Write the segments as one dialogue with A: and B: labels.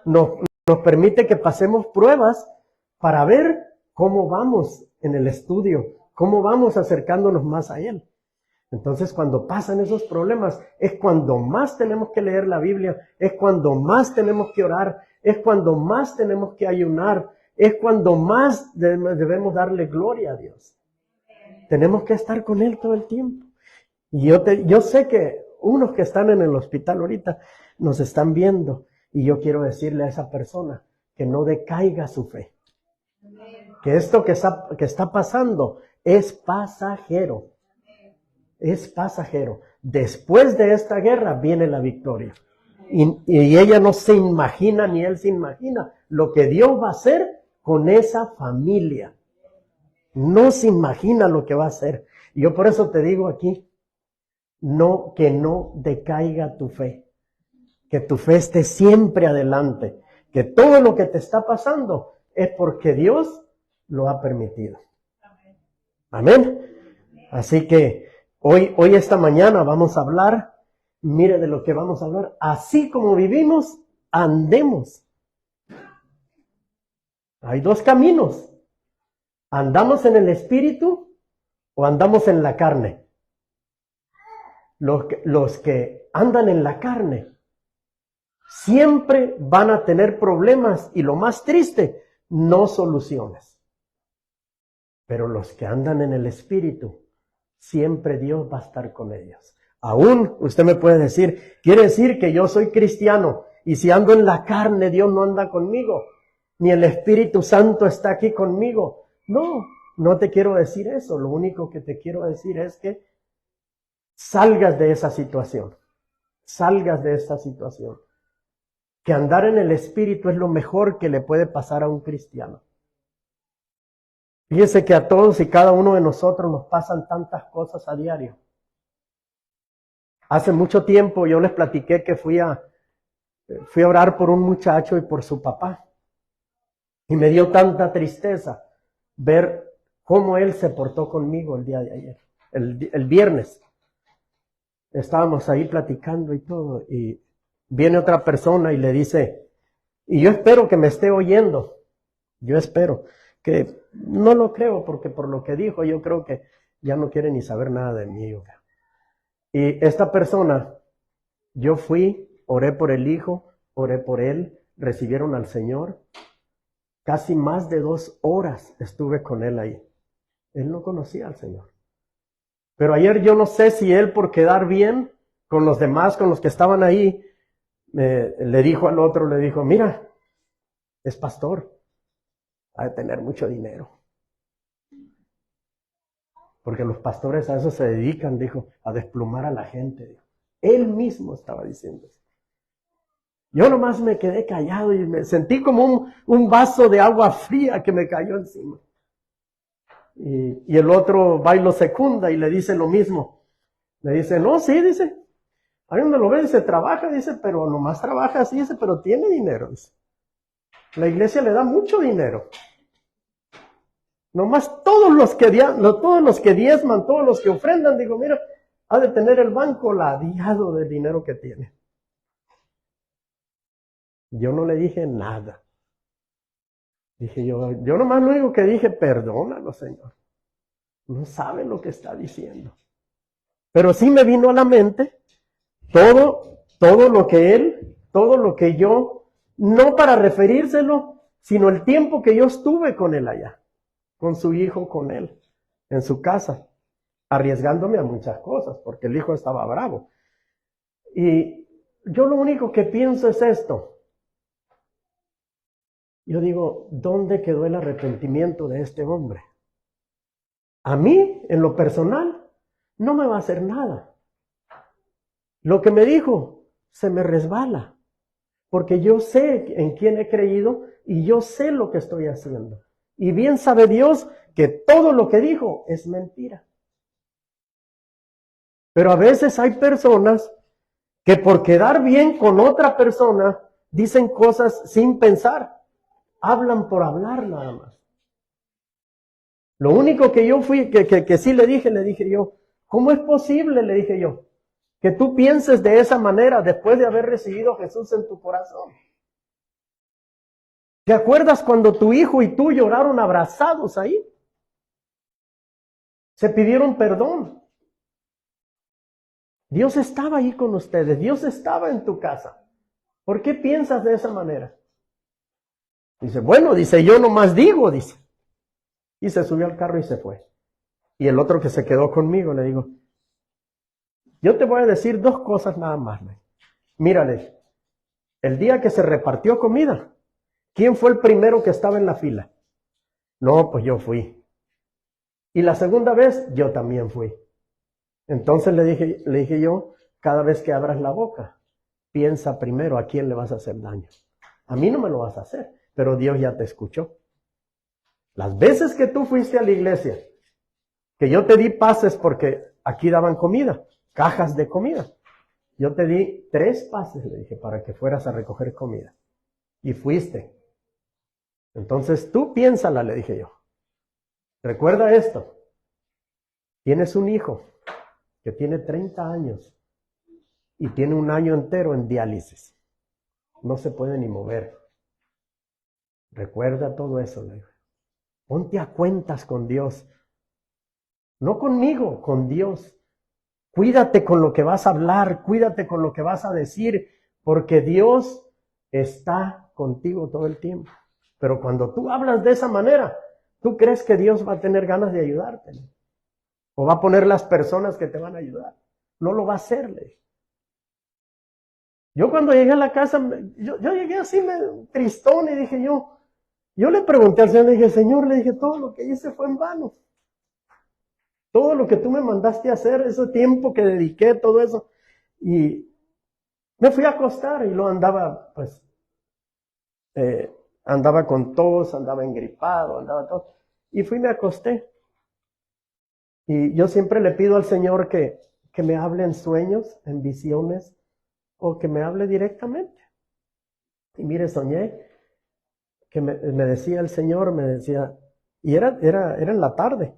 A: nos, nos permite que pasemos pruebas para ver cómo vamos en el estudio, cómo vamos acercándonos más a Él. Entonces, cuando pasan esos problemas, es cuando más tenemos que leer la Biblia, es cuando más tenemos que orar, es cuando más tenemos que ayunar, es cuando más debemos darle gloria a Dios. Tenemos que estar con Él todo el tiempo. Y yo sé que unos que están en el hospital ahorita nos están viendo, y yo quiero decirle a esa persona que no decaiga su fe. Que esto que está pasando es pasajero. Es pasajero. Después de esta guerra viene la victoria. Y ella no se imagina, ni él se imagina, lo que Dios va a hacer con esa familia. No se imagina lo que va a hacer. Y yo por eso te digo aquí, que no decaiga tu fe. Que tu fe esté siempre adelante. Que todo lo que te está pasando es porque Dios lo ha permitido. Amén. Así que hoy esta mañana vamos a hablar, mire de lo que vamos a hablar. Así como vivimos, andemos. Hay dos caminos. ¿Andamos en el espíritu o andamos en la carne? Los que andan en la carne siempre van a tener problemas y lo más triste, no soluciones. Pero los que andan en el espíritu, siempre Dios va a estar con ellos. Aún usted me puede decir, quiere decir que yo soy cristiano y si ando en la carne, Dios no anda conmigo, ni el Espíritu Santo está aquí conmigo. No te quiero decir eso. Lo único que te quiero decir es que salgas de esa situación. Salgas de esta situación. Que andar en el Espíritu es lo mejor que le puede pasar a un cristiano. Fíjese que a todos y cada uno de nosotros nos pasan tantas cosas a diario. Hace mucho tiempo yo les platiqué que fui a orar por un muchacho y por su papá. Y me dio tanta tristeza ver cómo él se portó conmigo el día de ayer, el viernes. Estábamos ahí platicando y todo, y viene otra persona y le dice, y yo espero que me esté oyendo, yo espero, que no lo creo, porque por lo que dijo, yo creo que ya no quiere ni saber nada de mí. Y esta persona, yo fui, oré por el hijo, oré por él, recibieron al Señor. Casi más de 2 horas estuve con él ahí. Él no conocía al Señor. Pero ayer yo no sé si él, por quedar bien con los demás, con los que estaban ahí, le dijo al otro, le dijo, mira, es pastor, ha de tener mucho dinero. Porque los pastores a eso se dedican, dijo, a desplumar a la gente. Dijo. Él mismo estaba diciendo eso. Yo nomás me quedé callado y me sentí como un vaso de agua fría que me cayó encima. Y el otro va y lo secunda y le dice lo mismo. Le dice, no, sí, dice. Ahí donde lo ve, dice, trabaja, dice, pero nomás trabaja así, dice, pero tiene dinero, dice. La iglesia le da mucho dinero. Nomás todos los que diezman, todos los que ofrendan, digo, mira, ha de tener el banco ladeado del dinero que tiene. Yo no le dije nada. Dije yo nomás lo único que dije, perdónalo, Señor. No sabe lo que está diciendo. Pero sí me vino a la mente todo lo que yo, no para referírselo, sino el tiempo que yo estuve con él allá, con su hijo, con él, en su casa, arriesgándome a muchas cosas, porque el hijo estaba bravo. Y yo lo único que pienso es esto. Yo digo, ¿dónde quedó el arrepentimiento de este hombre? A mí, en lo personal, no me va a hacer nada. Lo que me dijo, se me resbala. Porque yo sé en quién he creído y yo sé lo que estoy haciendo. Y bien sabe Dios que todo lo que dijo es mentira. Pero a veces hay personas que por quedar bien con otra persona dicen cosas sin pensar. Hablan por hablar nada más. Lo único que yo que sí le dije yo, ¿cómo es posible? Le dije yo, que tú pienses de esa manera después de haber recibido a Jesús en tu corazón. ¿Te acuerdas cuando tu hijo y tú lloraron abrazados ahí? Se pidieron perdón. Dios estaba ahí con ustedes. Dios estaba en tu casa. ¿Por qué piensas de esa manera? Dice, bueno, dice, yo nomás digo, dice. Y se subió al carro y se fue. Y el otro que se quedó conmigo le digo, yo te voy a decir dos cosas nada más. Mírale, el día que se repartió comida, ¿quién fue el primero que estaba en la fila? No, pues yo fui. Y la segunda vez, yo también fui. Entonces le dije yo, cada vez que abras la boca, piensa primero a quién le vas a hacer daño. A mí no me lo vas a hacer, pero Dios ya te escuchó. Las veces que tú fuiste a la iglesia, que yo te di pases porque aquí daban comida, cajas de comida. Yo te di 3 pases, le dije, para que fueras a recoger comida. Y fuiste. Entonces tú piénsala, le dije yo. Recuerda esto. Tienes un hijo que tiene 30 años y tiene 1 año entero en diálisis. No se puede ni mover. Recuerda todo eso, le dije. Ponte a cuentas con Dios. No conmigo, con Dios. Cuídate con lo que vas a hablar, cuídate con lo que vas a decir, porque Dios está contigo todo el tiempo. Pero cuando tú hablas de esa manera, ¿tú crees que Dios va a tener ganas de ayudarte? ¿O va a poner las personas que te van a ayudar? No lo va a hacerle. Yo cuando llegué a la casa, yo llegué así tristón y dije yo le pregunté al Señor, le dije, Señor, le dije, todo lo que hice fue en vano. Todo lo que tú me mandaste a hacer, ese tiempo que dediqué, todo eso. Y me fui a acostar y lo andaba, pues, andaba con tos, andaba engripado, andaba todo. Y fui y me acosté. Y yo siempre le pido al Señor que me hable en sueños, en visiones, o que me hable directamente. Y mire, soñé que me decía el Señor, me decía, y era en la tarde,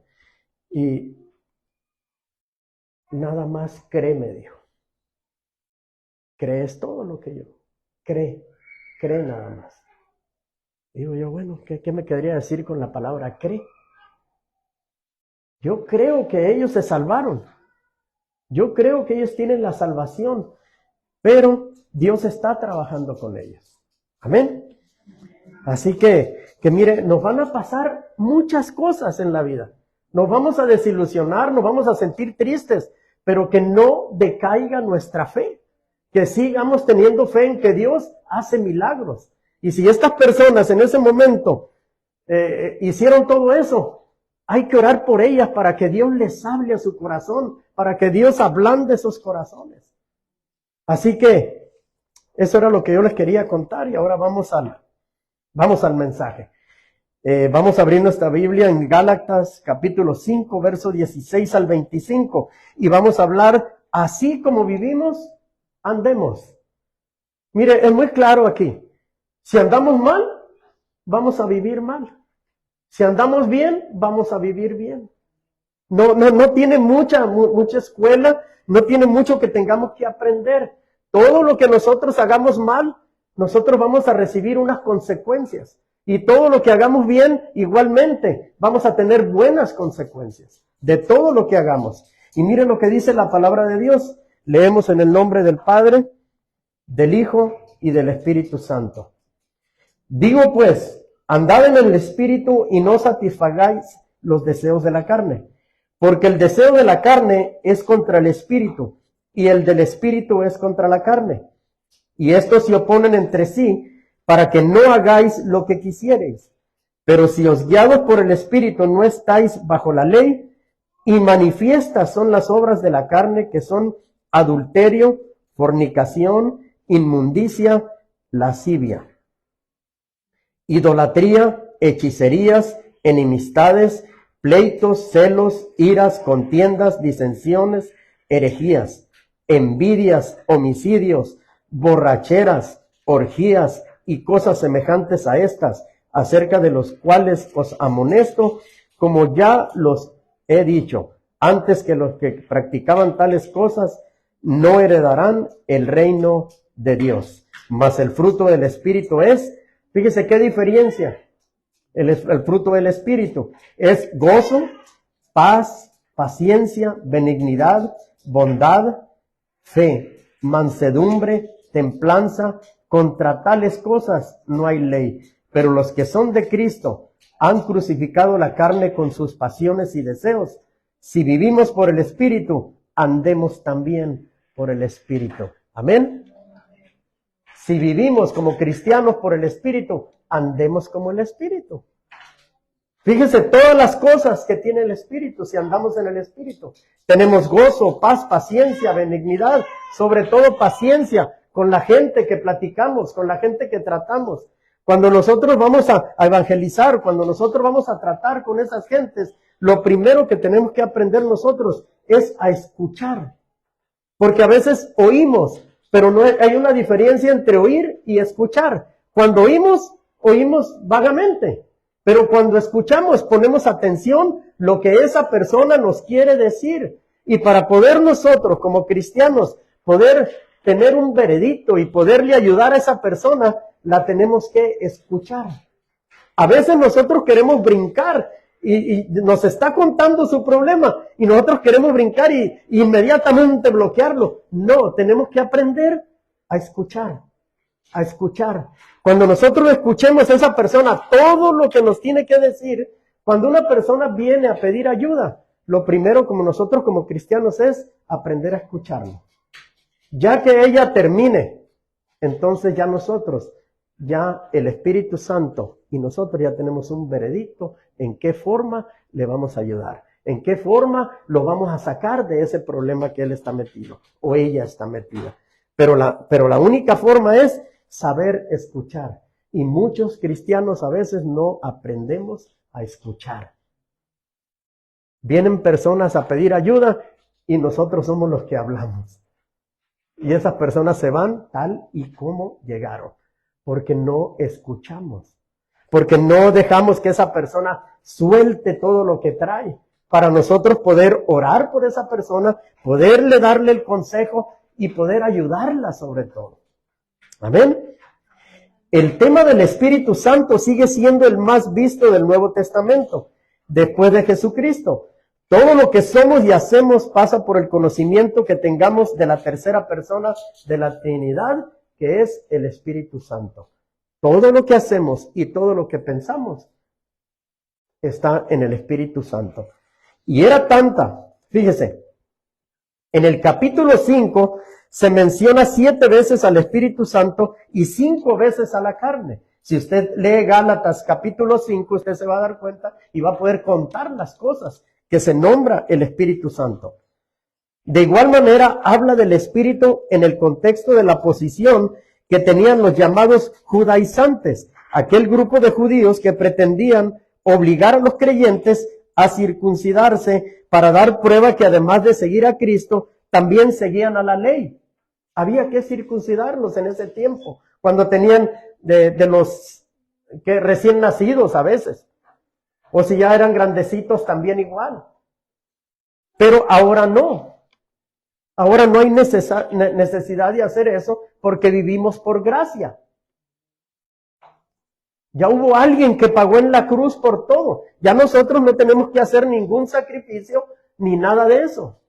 A: y nada más cree, me dijo. ¿Crees todo lo que yo? Cree nada más. Digo yo, bueno, ¿qué me querría decir con la palabra cree? Yo creo que ellos se salvaron. Yo creo que ellos tienen la salvación, pero Dios está trabajando con ellos. Amén. Así que mire, nos van a pasar muchas cosas en la vida. Nos vamos a desilusionar, nos vamos a sentir tristes, pero que no decaiga nuestra fe. Que sigamos teniendo fe en que Dios hace milagros. Y si estas personas en ese momento hicieron todo eso, hay que orar por ellas para que Dios les hable a su corazón, para que Dios ablande sus corazones. Así que eso era lo que yo les quería contar y ahora vamos al mensaje. Vamos a abrir nuestra Biblia en Gálatas capítulo 5, verso 16 al 25 y vamos a hablar así como vivimos, andemos. Mire, es muy claro aquí. Si andamos mal, vamos a vivir mal. Si andamos bien, vamos a vivir bien. No tiene mucha escuela, no tiene mucho que tengamos que aprender. Todo lo que nosotros hagamos mal, nosotros vamos a recibir unas consecuencias. Y todo lo que hagamos bien, igualmente, vamos a tener buenas consecuencias de todo lo que hagamos. Y miren lo que dice la palabra de Dios. Leemos en el nombre del Padre, del Hijo y del Espíritu Santo. Digo pues, andad en el Espíritu y no satisfagáis los deseos de la carne. Porque el deseo de la carne es contra el Espíritu y el del Espíritu es contra la carne. Y estos se oponen entre sí para que no hagáis lo que quisierais. Pero si os guiados por el Espíritu no estáis bajo la ley, y manifiestas son las obras de la carne que son adulterio, fornicación, inmundicia, lascivia, idolatría, hechicerías, enemistades, pleitos, celos, iras, contiendas, disensiones, herejías, envidias, homicidios, borracheras, orgías y cosas semejantes a estas, acerca de los cuales os amonesto, como ya los he dicho, antes que los que practicaban tales cosas no heredarán el reino de Dios. Mas el fruto del Espíritu es Fíjese qué diferencia. El fruto del Espíritu es gozo, paz, paciencia, benignidad, bondad, fe, mansedumbre, templanza. Contra tales cosas no hay ley. Pero los que son de Cristo han crucificado la carne con sus pasiones y deseos. Si vivimos por el Espíritu, andemos también por el Espíritu. Amén. Si vivimos como cristianos por el Espíritu, andemos como el Espíritu. Fíjese todas las cosas que tiene el Espíritu si andamos en el Espíritu. Tenemos gozo, paz, paciencia, benignidad, sobre todo paciencia con la gente que platicamos, con la gente que tratamos. Cuando nosotros vamos a evangelizar, cuando nosotros vamos a tratar con esas gentes, lo primero que tenemos que aprender nosotros es a escuchar. Porque a veces oímos, pero no hay una diferencia entre oír y escuchar. Cuando oímos, oímos vagamente. Pero cuando escuchamos, ponemos atención lo que esa persona nos quiere decir. Y para poder nosotros, como cristianos, poder tener un veredicto y poderle ayudar a esa persona, la tenemos que escuchar. A veces nosotros queremos brincar y nos está contando su problema y nosotros queremos brincar y inmediatamente bloquearlo. No, tenemos que aprender a escuchar, a escuchar. Cuando nosotros escuchemos a esa persona todo lo que nos tiene que decir, cuando una persona viene a pedir ayuda, lo primero como nosotros como cristianos es aprender a escucharlo. Ya que ella termine, entonces ya nosotros, ya el Espíritu Santo y nosotros ya tenemos un veredicto en qué forma le vamos a ayudar, en qué forma lo vamos a sacar de ese problema que él está metido o ella está metida. Pero la única forma es saber escuchar. Y muchos cristianos a veces no aprendemos a escuchar. Vienen personas a pedir ayuda y nosotros somos los que hablamos. Y esas personas se van tal y como llegaron. Porque no escuchamos. Porque no dejamos que esa persona suelte todo lo que trae. Para nosotros poder orar por esa persona, poderle darle el consejo y poder ayudarla sobre todo. Amén. El tema del Espíritu Santo sigue siendo el más visto del Nuevo Testamento, después de Jesucristo. Todo lo que somos y hacemos pasa por el conocimiento que tengamos de la tercera persona de la Trinidad, que es el Espíritu Santo. Todo lo que hacemos y todo lo que pensamos está en el Espíritu Santo. Y era tanta, fíjese, en el capítulo 5 se menciona 7 veces al Espíritu Santo y 5 veces a la carne. Si usted lee Gálatas capítulo 5, usted se va a dar cuenta y va a poder contar las cosas que se nombra el Espíritu Santo. De igual manera, habla del Espíritu en el contexto de la posición que tenían los llamados judaizantes, aquel grupo de judíos que pretendían obligar a los creyentes a circuncidarse para dar prueba que además de seguir a Cristo, también seguían a la ley. Había que circuncidarlos en ese tiempo, cuando tenían de los que recién nacidos a veces, o si ya eran grandecitos también igual. Pero ahora no. Ahora no hay necesidad de hacer eso porque vivimos por gracia. Ya hubo alguien que pagó en la cruz por todo. Ya nosotros no tenemos que hacer ningún sacrificio ni nada de eso.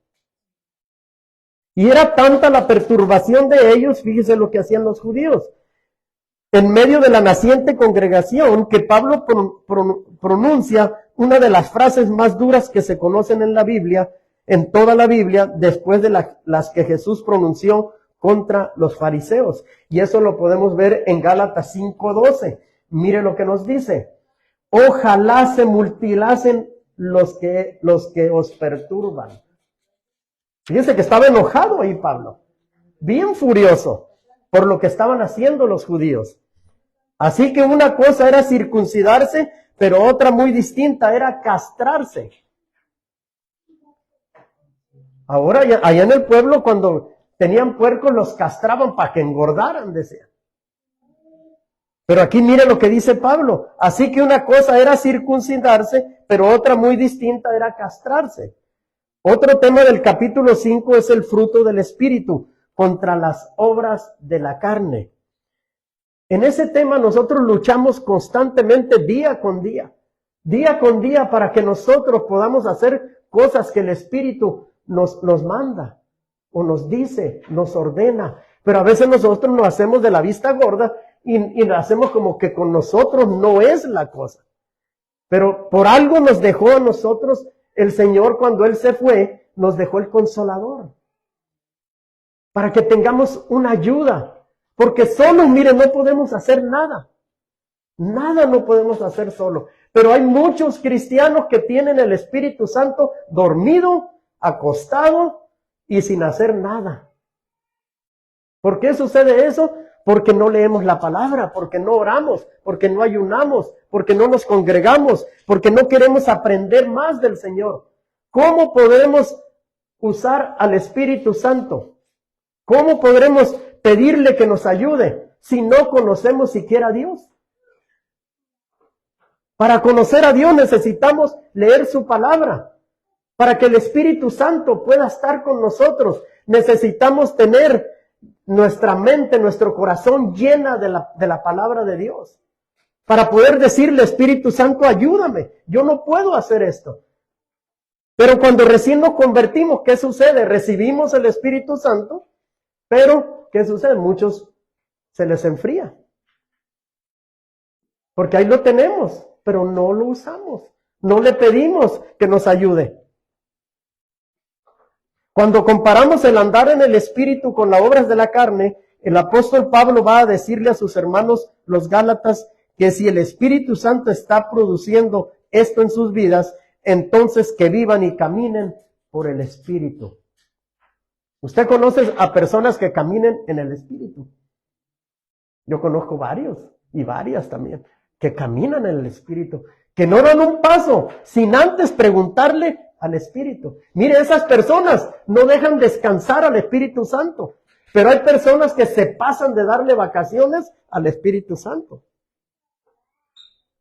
A: Y era tanta la perturbación de ellos, fíjese lo que hacían los judíos, en medio de la naciente congregación, que Pablo pronuncia una de las frases más duras que se conocen en la Biblia, en toda la Biblia, después de las que Jesús pronunció contra los fariseos. Y eso lo podemos ver en Gálatas 5:12. Mire lo que nos dice. Ojalá se mutilasen los que os perturban. Fíjense que estaba enojado ahí Pablo, bien furioso por lo que estaban haciendo los judíos. Así que una cosa era circuncidarse, pero otra muy distinta era castrarse. Ahora allá en el pueblo cuando tenían puercos los castraban para que engordaran, decían. Pero aquí mire lo que dice Pablo. Así que una cosa era circuncidarse, pero otra muy distinta era castrarse. Otro tema del capítulo 5 es el fruto del Espíritu contra las obras de la carne. En ese tema nosotros luchamos constantemente día con día para que nosotros podamos hacer cosas que el Espíritu nos manda o nos dice, nos ordena. Pero a veces nosotros nos hacemos de la vista gorda y lo hacemos como que con nosotros no es la cosa. Pero por algo nos dejó a nosotros el Señor cuando Él se fue, nos dejó el Consolador. Para que tengamos una ayuda. Porque solos, miren, no podemos hacer nada. Nada no podemos hacer solo. Pero hay muchos cristianos que tienen el Espíritu Santo dormido, acostado y sin hacer nada. ¿Por qué sucede eso? Porque no leemos la palabra, porque no oramos, porque no ayunamos, porque no nos congregamos, porque no queremos aprender más del Señor. ¿Cómo podremos usar al Espíritu Santo? ¿Cómo podremos pedirle que nos ayude si no conocemos siquiera a Dios? Para conocer a Dios necesitamos leer su palabra. Para que el Espíritu Santo pueda estar con nosotros, necesitamos tener nuestra mente, nuestro corazón llena de la palabra de Dios. Para poder decirle, Espíritu Santo, ayúdame. Yo no puedo hacer esto. Pero cuando recién nos convertimos, ¿qué sucede? Recibimos el Espíritu Santo, pero ¿qué sucede? Muchos se les enfría. Porque ahí lo tenemos, pero no lo usamos. No le pedimos que nos ayude. Cuando comparamos el andar en el Espíritu con las obras de la carne, el apóstol Pablo va a decirle a sus hermanos, los Gálatas, que si el Espíritu Santo está produciendo esto en sus vidas, entonces que vivan y caminen por el Espíritu. ¿Usted conoce a personas que caminen en el Espíritu? Yo conozco varios y varias también que caminan en el Espíritu, que no dan un paso sin antes preguntarle al Espíritu. Mire, esas personas no dejan descansar al Espíritu Santo, pero hay personas que se pasan de darle vacaciones al Espíritu Santo.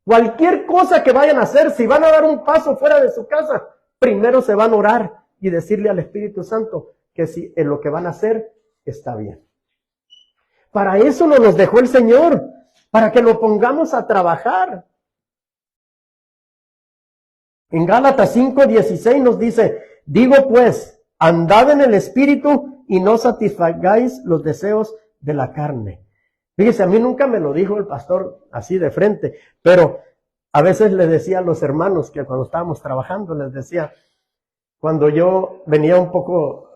A: Cualquier cosa que vayan a hacer, si van a dar un paso fuera de su casa, primero se van a orar y decirle al Espíritu Santo que si en lo que van a hacer está bien. Para eso nos dejó el Señor, para que lo pongamos a trabajar. En Gálatas 5:16 nos dice, digo pues, andad en el Espíritu y no satisfagáis los deseos de la carne. Fíjese, a mí nunca me lo dijo el pastor así de frente, pero a veces le decía a los hermanos que cuando estábamos trabajando, les decía, cuando yo venía un poco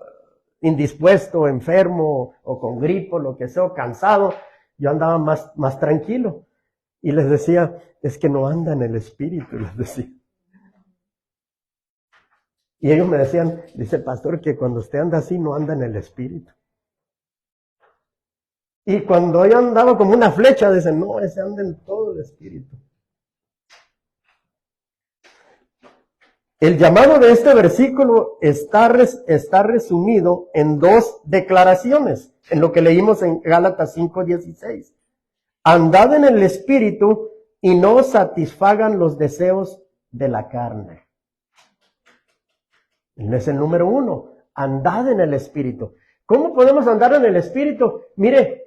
A: indispuesto, enfermo o con gripo, lo que sea, cansado, yo andaba más tranquilo. Y les decía, es que no anda en el Espíritu, les decía. Y ellos me decían, dice el pastor, que cuando usted anda así no anda en el Espíritu. Y cuando yo andaba como una flecha, dicen, no, ese anda en todo el Espíritu. El llamado de este versículo está resumido en dos declaraciones, en lo que leímos en Gálatas 5:16. Andad en el Espíritu y no satisfagan los deseos de la carne. Es el número 1, andad en el Espíritu. ¿Cómo podemos andar en el Espíritu? Mire,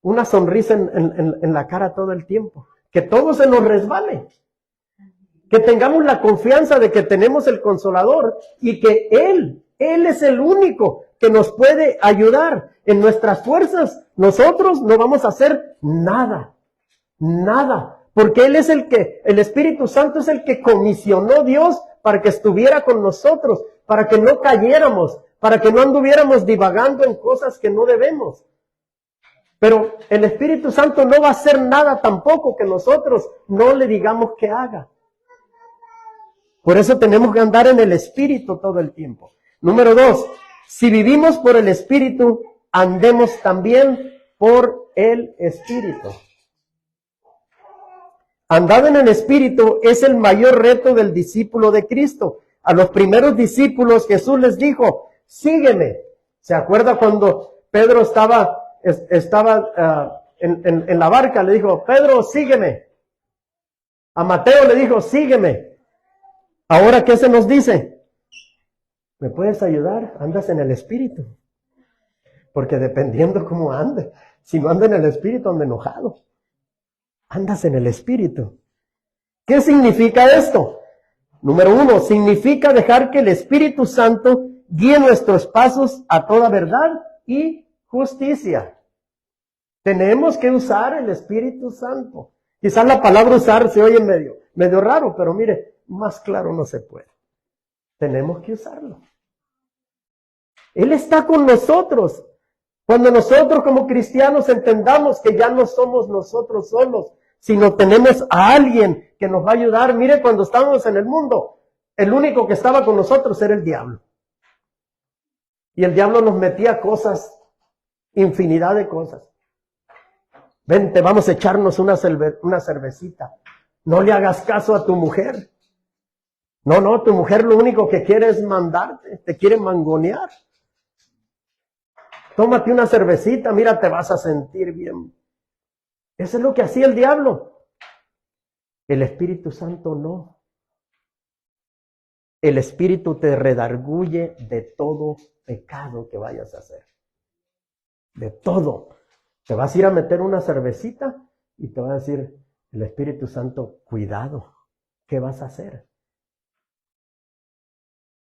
A: una sonrisa en la cara todo el tiempo. Que todo se nos resbale. Que tengamos la confianza de que tenemos el Consolador y que Él es el único que nos puede ayudar. En nuestras fuerzas, nosotros no vamos a hacer nada. Nada. Porque Él es el Espíritu Santo es el que comisionó Dios para que estuviera con nosotros, para que no cayéramos, para que no anduviéramos divagando en cosas que no debemos. Pero el Espíritu Santo no va a hacer nada tampoco que nosotros no le digamos que haga. Por eso tenemos que andar en el Espíritu todo el tiempo. Número 2, si vivimos por el Espíritu, andemos también por el Espíritu. Andar en el Espíritu es el mayor reto del discípulo de Cristo. A los primeros discípulos Jesús les dijo, sígueme. ¿Se acuerda cuando Pedro estaba en la barca? Le dijo, Pedro, sígueme. A Mateo le dijo, sígueme. Ahora, ¿qué se nos dice? ¿Me puedes ayudar? Andas en el Espíritu. Porque dependiendo cómo ande, si no anda en el Espíritu, anda enojado. Andas en el Espíritu. ¿Qué significa esto? Número 1, significa dejar que el Espíritu Santo guíe nuestros pasos a toda verdad y justicia. Tenemos que usar el Espíritu Santo. Quizás la palabra usar se oye medio raro, pero mire, más claro no se puede. Tenemos que usarlo. Él está con nosotros. Cuando nosotros como cristianos entendamos que ya no somos nosotros solos, sino tenemos a alguien que nos va a ayudar. Mire, cuando estábamos en el mundo, el único que estaba con nosotros era el diablo. Y el diablo nos metía cosas, infinidad de cosas. Vente, vamos a echarnos una cervecita. No le hagas caso a tu mujer. No, tu mujer lo único que quiere es mandarte, te quiere mangonear. Tómate una cervecita, mira, te vas a sentir bien. Eso es lo que hacía el diablo. El Espíritu Santo no. El Espíritu te redarguye de todo pecado que vayas a hacer. De todo. Te vas a ir a meter una cervecita y te va a decir el Espíritu Santo, cuidado, ¿qué vas a hacer?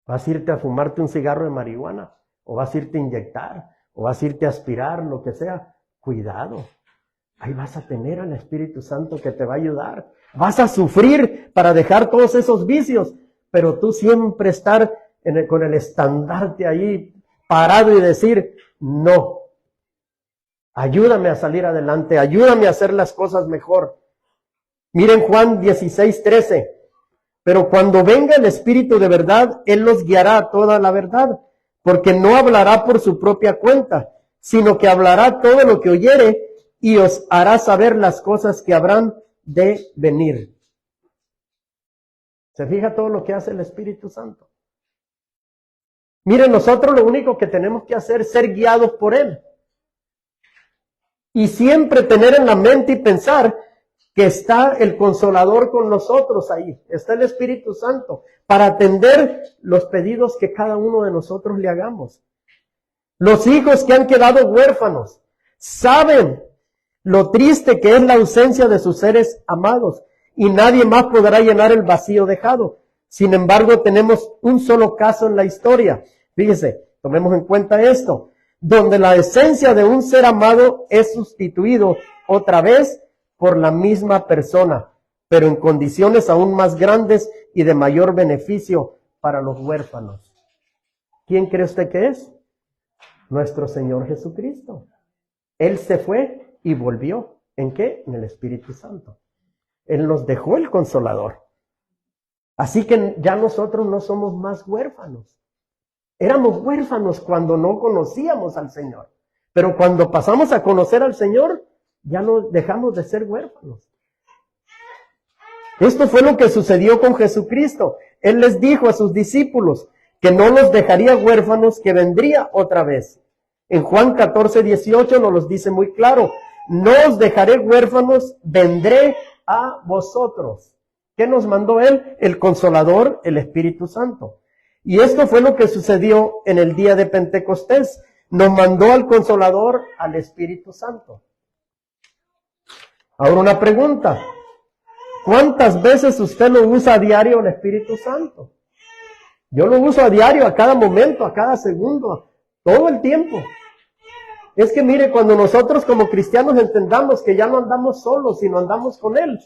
A: ¿Vas a irte a fumarte un cigarro de marihuana? ¿O vas a irte a inyectar? ¿O vas a irte a aspirar? Lo que sea. Cuidado. Ahí vas a tener al Espíritu Santo que te va a ayudar. Vas a sufrir para dejar todos esos vicios, pero tú siempre estar con el estandarte ahí parado y decir, no. Ayúdame a salir adelante, ayúdame a hacer las cosas mejor. Miren Juan 16:13. Pero cuando venga el Espíritu de verdad, Él los guiará a toda la verdad, porque no hablará por su propia cuenta, sino que hablará todo lo que oyere y os hará saber las cosas que habrán de venir. ¿Se fija todo lo que hace el Espíritu Santo? Miren, nosotros lo único que tenemos que hacer es ser guiados por Él. Y siempre tener en la mente y pensar que está el Consolador con nosotros ahí. Está el Espíritu Santo para atender los pedidos que cada uno de nosotros le hagamos. Los hijos que han quedado huérfanos saben lo triste que es la ausencia de sus seres amados y nadie más podrá llenar el vacío dejado. Sin embargo, tenemos un solo caso en la historia. Fíjese, tomemos en cuenta esto, donde la esencia de un ser amado es sustituido otra vez por la misma persona, pero en condiciones aún más grandes y de mayor beneficio para los huérfanos. ¿Quién cree usted que es? Nuestro Señor Jesucristo. Él se fue y volvió. ¿En qué? En el Espíritu Santo. Él nos dejó el Consolador. Así que ya nosotros no somos más huérfanos. Éramos huérfanos cuando no conocíamos al Señor. Pero cuando pasamos a conocer al Señor, ya no dejamos de ser huérfanos. Esto fue lo que sucedió con Jesucristo. Él les dijo a sus discípulos que no los dejaría huérfanos, que vendría otra vez. En Juan 14:18 nos los dice muy claro. No os dejaré huérfanos, vendré a vosotros. ¿Qué nos mandó Él? El Consolador, el Espíritu Santo. Y esto fue lo que sucedió en el día de Pentecostés. Nos mandó al Consolador, al Espíritu Santo. Ahora una pregunta. ¿Cuántas veces usted lo usa a diario el Espíritu Santo? Yo lo uso a diario, a cada momento, a cada segundo, todo el tiempo. Es que mire, cuando nosotros como cristianos entendamos que ya no andamos solos, sino andamos con Él.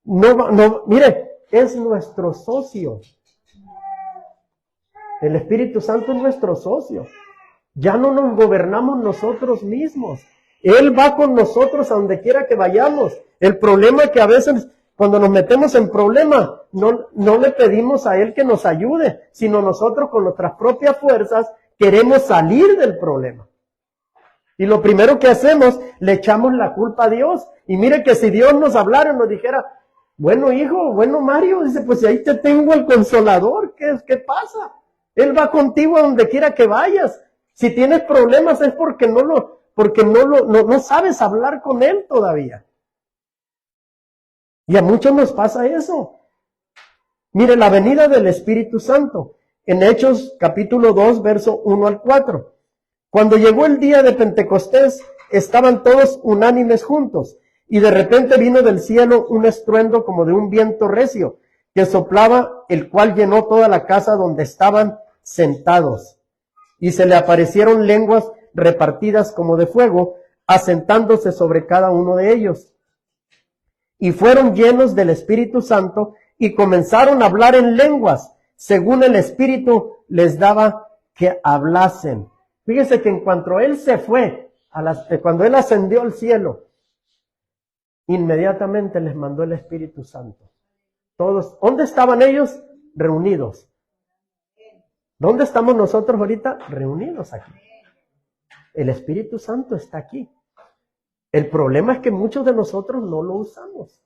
A: Mire, es nuestro socio. El Espíritu Santo es nuestro socio. Ya no nos gobernamos nosotros mismos. Él va con nosotros a donde quiera que vayamos. El problema es que a veces cuando nos metemos en problemas, no le pedimos a Él que nos ayude, sino nosotros con nuestras propias fuerzas queremos salir del problema. Y lo primero que hacemos, le echamos la culpa a Dios. Y mire que si Dios nos hablara y nos dijera, bueno hijo, bueno Mario, dice, pues ahí te tengo el Consolador, ¿qué pasa? Él va contigo a donde quiera que vayas. Si tienes problemas es porque no sabes hablar con Él todavía. Y a muchos nos pasa eso. Mire, la venida del Espíritu Santo. En Hechos capítulo 2, verso 1 al 4. Cuando llegó el día de Pentecostés, estaban todos unánimes juntos. Y de repente vino del cielo un estruendo como de un viento recio que soplaba, el cual llenó toda la casa donde estaban sentados. Y se le aparecieron lenguas repartidas como de fuego, asentándose sobre cada uno de ellos. Y fueron llenos del Espíritu Santo y comenzaron a hablar en lenguas, según el Espíritu les daba que hablasen. Fíjense que en cuanto él se fue, cuando él ascendió al cielo, inmediatamente les mandó el Espíritu Santo. Todos, ¿dónde estaban ellos? Reunidos. ¿Dónde estamos nosotros ahorita? Reunidos aquí. El Espíritu Santo está aquí. El problema es que muchos de nosotros no lo usamos.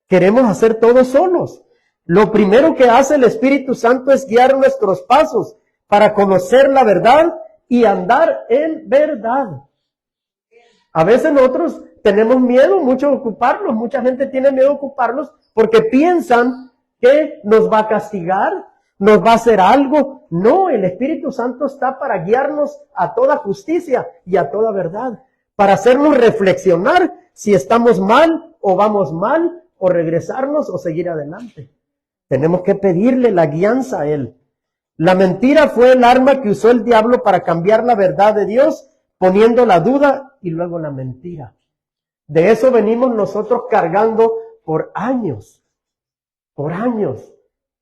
A: Queremos hacer todo solos. Lo primero que hace el Espíritu Santo es guiar nuestros pasos para conocer la verdad y andar en verdad. A veces nosotros tenemos miedo mucho de ocuparlos. Mucha gente tiene miedo de ocuparlos porque piensan que nos va a castigar, nos va a hacer algo. No, el Espíritu Santo está para guiarnos a toda justicia y a toda verdad, para hacernos reflexionar si estamos mal o vamos mal, o regresarnos o seguir adelante. Tenemos que pedirle la guianza a Él. La mentira fue el arma que usó el diablo para cambiar la verdad de Dios, poniendo la duda y luego la mentira. De eso venimos nosotros cargando por años. Por años.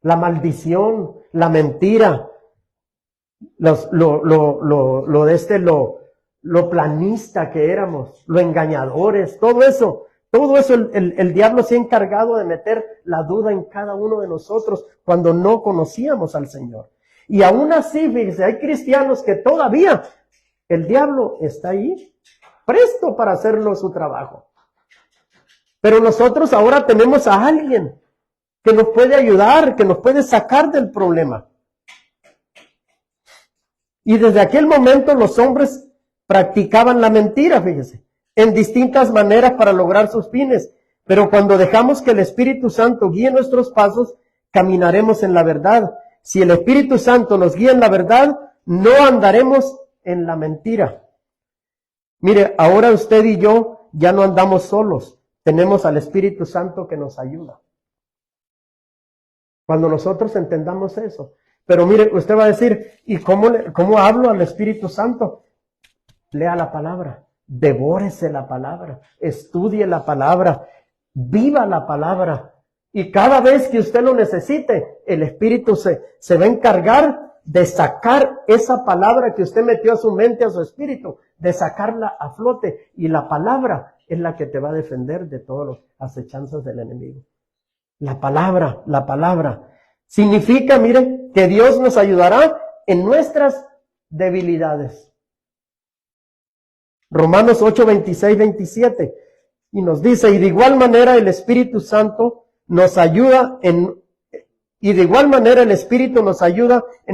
A: La maldición, la mentira, lo planista que éramos, lo engañadores, todo eso el diablo se ha encargado de meter la duda en cada uno de nosotros cuando no conocíamos al Señor. Y aún así, fíjense, hay cristianos que todavía el diablo está ahí, presto para hacerlo su trabajo. Pero nosotros ahora tenemos a alguien que nos puede ayudar, que nos puede sacar del problema. Y desde aquel momento los hombres practicaban la mentira, fíjese, en distintas maneras para lograr sus fines. Pero cuando dejamos que el Espíritu Santo guíe nuestros pasos, caminaremos en la verdad. Si el Espíritu Santo nos guía en la verdad, no andaremos en la mentira. Mire, ahora usted y yo ya no andamos solos. Tenemos al Espíritu Santo que nos ayuda. Cuando nosotros entendamos eso. Pero mire, usted va a decir, ¿y cómo hablo al Espíritu Santo? Lea la palabra, devórese la palabra, estudie la palabra, viva la palabra. Y cada vez que usted lo necesite, el Espíritu se va a encargar de sacar esa palabra que usted metió a su mente, a su espíritu, de sacarla a flote. Y la palabra es la que te va a defender de todas las acechanzas del enemigo. La palabra. Significa, mire, que Dios nos ayudará en nuestras debilidades. Romanos 8, 26, 27. Y nos dice, y de igual manera el Espíritu nos ayuda en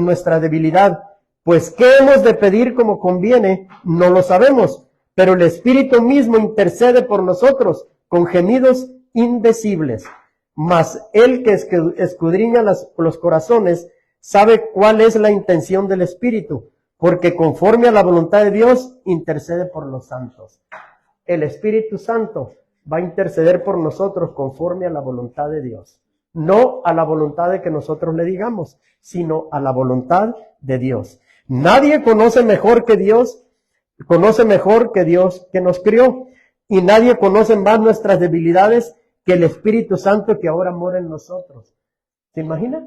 A: nuestra debilidad. Pues ¿qué hemos de pedir como conviene? No lo sabemos. Pero el Espíritu mismo intercede por nosotros con gemidos indecibles. Mas Él que escudriña los corazones sabe cuál es la intención del Espíritu, porque conforme a la voluntad de Dios intercede por los santos. El Espíritu Santo va a interceder por nosotros conforme a la voluntad de Dios. No a la voluntad de que nosotros le digamos, sino a la voluntad de Dios. Nadie conoce mejor que Dios que nos crió. Y nadie conoce más nuestras debilidades que el Espíritu Santo que ahora mora en nosotros. ¿Se imagina?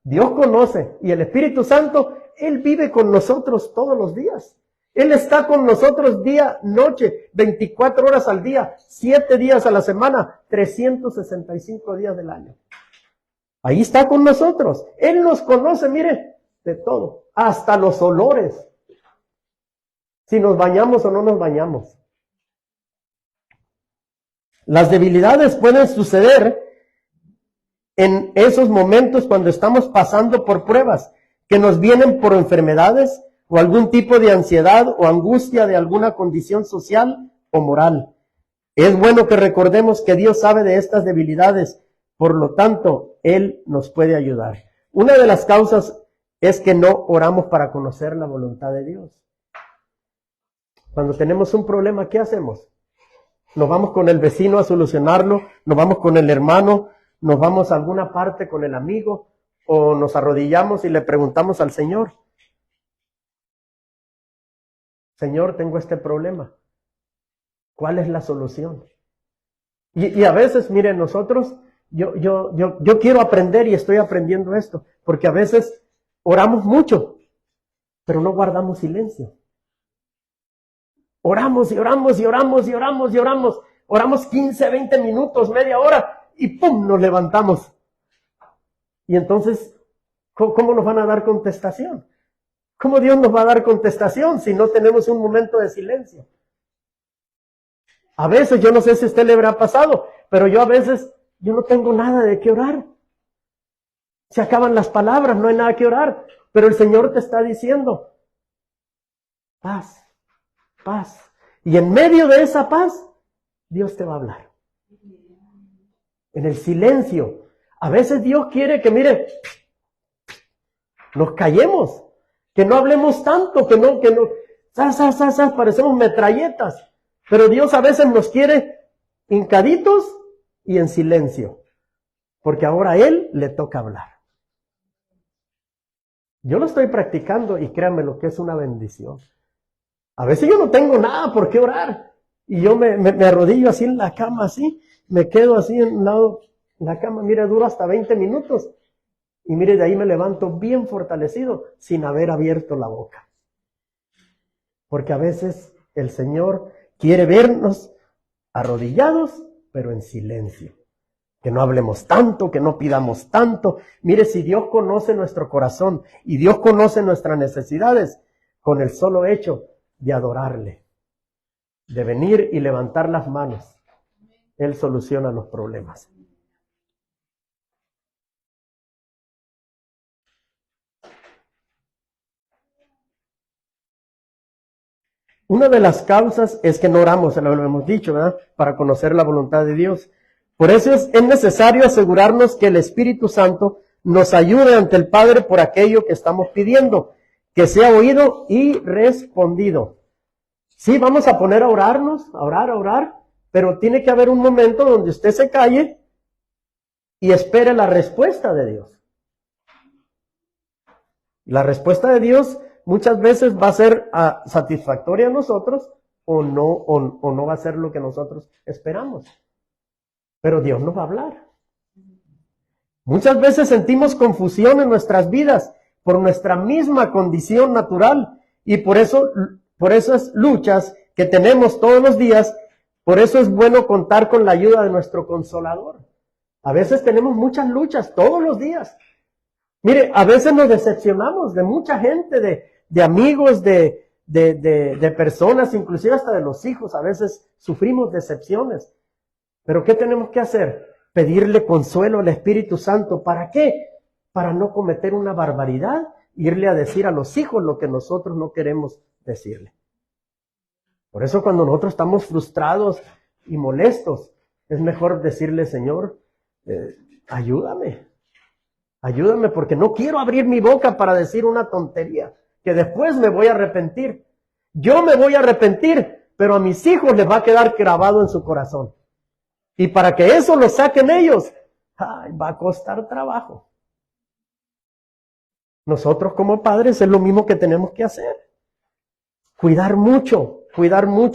A: Dios conoce y el Espíritu Santo, Él vive con nosotros todos los días. Él está con nosotros día, noche, 24 horas al día, 7 días a la semana, 365 días del año. Ahí está con nosotros. Él nos conoce, mire, de todo, hasta los olores. Si nos bañamos o no nos bañamos. Las debilidades pueden suceder en esos momentos cuando estamos pasando por pruebas que nos vienen por enfermedades o algún tipo de ansiedad o angustia de alguna condición social o moral. Es bueno que recordemos que Dios sabe de estas debilidades, por lo tanto, Él nos puede ayudar. Una de las causas es que no oramos para conocer la voluntad de Dios. Cuando tenemos un problema, ¿qué hacemos? nos vamos con el vecino a solucionarlo, nos vamos con el hermano, nos vamos a alguna parte con el amigo, o nos arrodillamos y le preguntamos al Señor, Señor, tengo este problema, ¿cuál es la solución? Y a veces, miren, nosotros, yo quiero aprender y estoy aprendiendo esto, porque a veces oramos mucho, pero no guardamos silencio. Oramos y oramos y oramos y oramos y oramos. Oramos 15, 20 minutos, media hora y ¡pum! Nos levantamos. Y entonces, ¿cómo nos van a dar contestación? ¿Cómo Dios nos va a dar contestación si no tenemos un momento de silencio? A veces, yo no sé si a usted le habrá pasado, pero yo no tengo nada de qué orar. Se acaban las palabras, no hay nada que orar. Pero el Señor te está diciendo, paz, paz. Y en medio de esa paz, Dios te va a hablar. En el silencio. A veces Dios quiere que, mire, nos callemos, que no hablemos tanto, que no, parecemos metralletas. Pero Dios a veces nos quiere hincaditos y en silencio, porque ahora a Él le toca hablar. Yo lo estoy practicando y créanme lo que es una bendición. A veces yo no tengo nada por qué orar y yo me arrodillo así en la cama, así, me quedo así en lado la cama, mire, duro hasta 20 minutos y mire, de ahí me levanto bien fortalecido sin haber abierto la boca. Porque a veces el Señor quiere vernos arrodillados, pero en silencio. Que no hablemos tanto, que no pidamos tanto. Mire, si Dios conoce nuestro corazón y Dios conoce nuestras necesidades, con el solo hecho de adorarle, de venir y levantar las manos, Él soluciona los problemas. Una de las causas es que no oramos, lo hemos dicho, ¿verdad? Para conocer la voluntad de Dios. Por eso es necesario asegurarnos que el Espíritu Santo nos ayude ante el Padre por aquello que estamos pidiendo, que sea oído y respondido. Sí, vamos a poner a orarnos, a orar, pero tiene que haber un momento donde usted se calle y espere la respuesta de Dios. La respuesta de Dios muchas veces va a ser satisfactoria a nosotros o no va a ser lo que nosotros esperamos. Pero Dios nos va a hablar. Muchas veces sentimos confusión en nuestras vidas por nuestra misma condición natural y por esas luchas que tenemos todos los días, por eso es bueno contar con la ayuda de nuestro Consolador. A veces tenemos muchas luchas todos los días. Mire, a veces nos decepcionamos de mucha gente, de amigos, de personas, inclusive hasta de los hijos. A veces sufrimos decepciones. Pero ¿qué tenemos que hacer? Pedirle consuelo al Espíritu Santo. ¿Para qué? Para no cometer una barbaridad, irle a decir a los hijos lo que nosotros no queremos decirle. Por eso cuando nosotros estamos frustrados y molestos, es mejor decirle, Señor, ayúdame porque no quiero abrir mi boca para decir una tontería, que después me voy a arrepentir. Yo me voy a arrepentir, pero a mis hijos les va a quedar grabado en su corazón. Y para que eso lo saquen ellos, va a costar trabajo. Nosotros como padres es lo mismo que tenemos que hacer. Cuidar mucho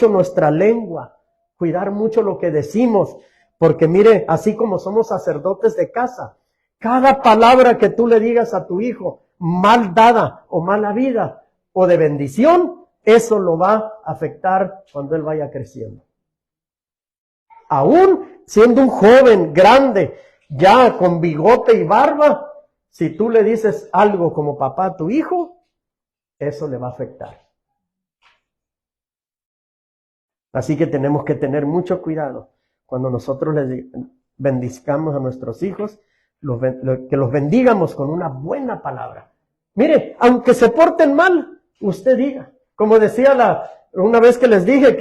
A: nuestra lengua, cuidar mucho lo que decimos, porque mire, así como somos sacerdotes de casa, cada palabra que tú le digas a tu hijo, mal dada o mala vida o de bendición, eso lo va a afectar cuando él vaya creciendo. Aún siendo un joven grande, ya con bigote y barba, si tú le dices algo como papá a tu hijo, eso le va a afectar. Así que tenemos que tener mucho cuidado cuando nosotros les bendizcamos a nuestros hijos, que los bendigamos con una buena palabra. Mire, aunque se porten mal, usted diga. Como decía una vez que les dije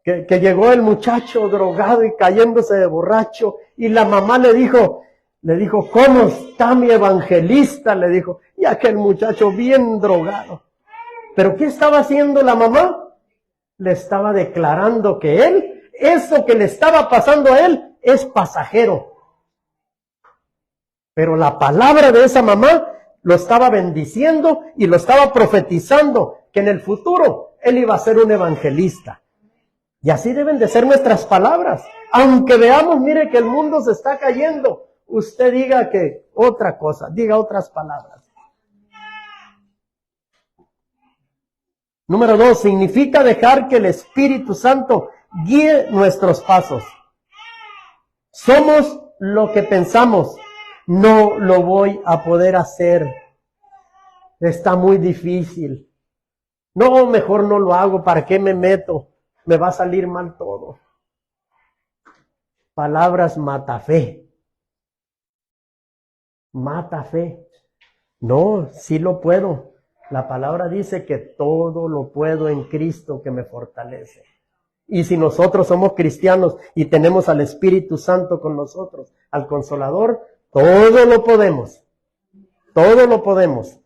A: que llegó el muchacho drogado y cayéndose de borracho y la mamá le dijo, ¿cómo está mi evangelista? Le dijo, y aquel muchacho bien drogado. ¿Pero qué estaba haciendo la mamá? Le estaba declarando que él eso que le estaba pasando a él es pasajero. Pero la palabra de esa mamá lo estaba bendiciendo y lo estaba profetizando, que en el futuro él iba a ser un evangelista. Y así deben de ser nuestras palabras. Aunque veamos, mire que el mundo se está cayendo, usted diga que otra cosa, diga otras palabras. Número 2, significa dejar que el Espíritu Santo guíe nuestros pasos. Somos lo que pensamos. No lo voy a poder hacer. Está muy difícil. No, mejor no lo hago. ¿Para qué me meto? Me va a salir mal todo. Palabras mata fe. Mata fe. No, sí lo puedo. La palabra dice que todo lo puedo en Cristo que me fortalece. Y si nosotros somos cristianos y tenemos al Espíritu Santo con nosotros, al Consolador, todo lo podemos. Todo lo podemos.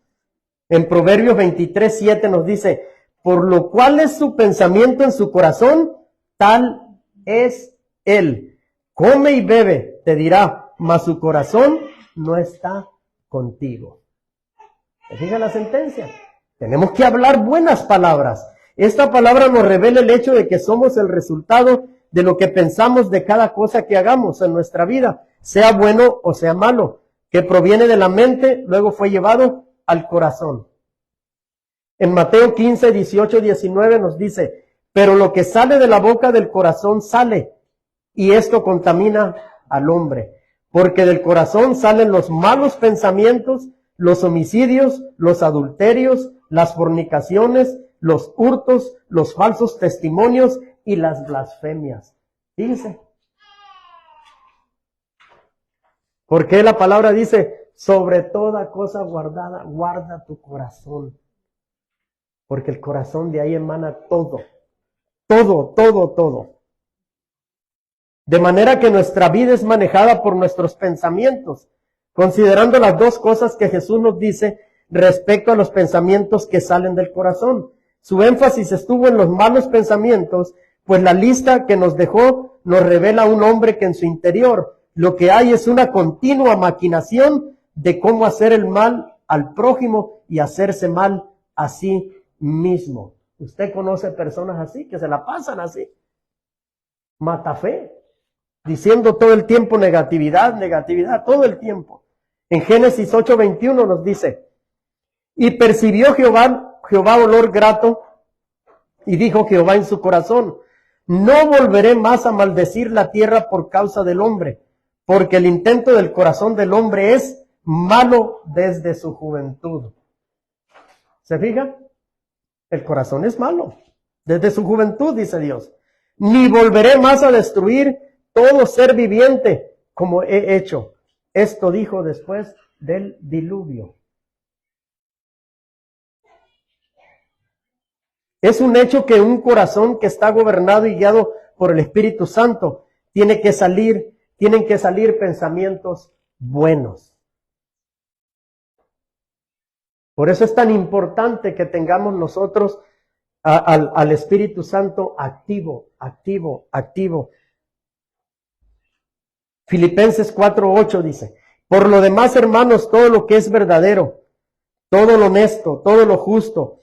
A: En Proverbios 23:7 nos dice, por lo cual es su pensamiento en su corazón, tal es él. Come y bebe, te dirá, mas su corazón no está contigo. ¿Se fija la sentencia? Tenemos que hablar buenas palabras. Esta palabra nos revela el hecho de que somos el resultado de lo que pensamos de cada cosa que hagamos en nuestra vida, sea bueno o sea malo, que proviene de la mente, luego fue llevado al corazón. En Mateo 15, 18, 19 nos dice, pero lo que sale de la boca del corazón sale, y esto contamina al hombre, porque del corazón salen los malos pensamientos, los homicidios, los adulterios, las fornicaciones, los hurtos, los falsos testimonios y las blasfemias. Fíjense. Porque la palabra dice, sobre toda cosa guardada, guarda tu corazón. Porque el corazón de ahí emana todo. Todo, todo, todo. De manera que nuestra vida es manejada por nuestros pensamientos, considerando las dos cosas que Jesús nos dice respecto a los pensamientos que salen del corazón. Su énfasis estuvo en los malos pensamientos, pues la lista que nos dejó nos revela a un hombre que en su interior lo que hay es una continua maquinación de cómo hacer el mal al prójimo y hacerse mal a sí mismo. ¿Usted conoce personas así, que se la pasan así? Mata fe, diciendo todo el tiempo negatividad, negatividad, todo el tiempo. En Génesis 8:21 nos dice, y percibió Jehová olor grato, y dijo Jehová en su corazón, no volveré más a maldecir la tierra por causa del hombre, porque el intento del corazón del hombre es malo desde su juventud. ¿Se fija? El corazón es malo, desde su juventud, dice Dios. Ni volveré más a destruir todo ser viviente como he hecho. Esto dijo después del diluvio. Es un hecho que un corazón que está gobernado y guiado por el Espíritu Santo tienen que salir pensamientos buenos. Por eso es tan importante que tengamos nosotros al Espíritu Santo activo, activo, activo. Filipenses 4:8 dice, por lo demás, hermanos, todo lo que es verdadero, todo lo honesto, todo lo justo,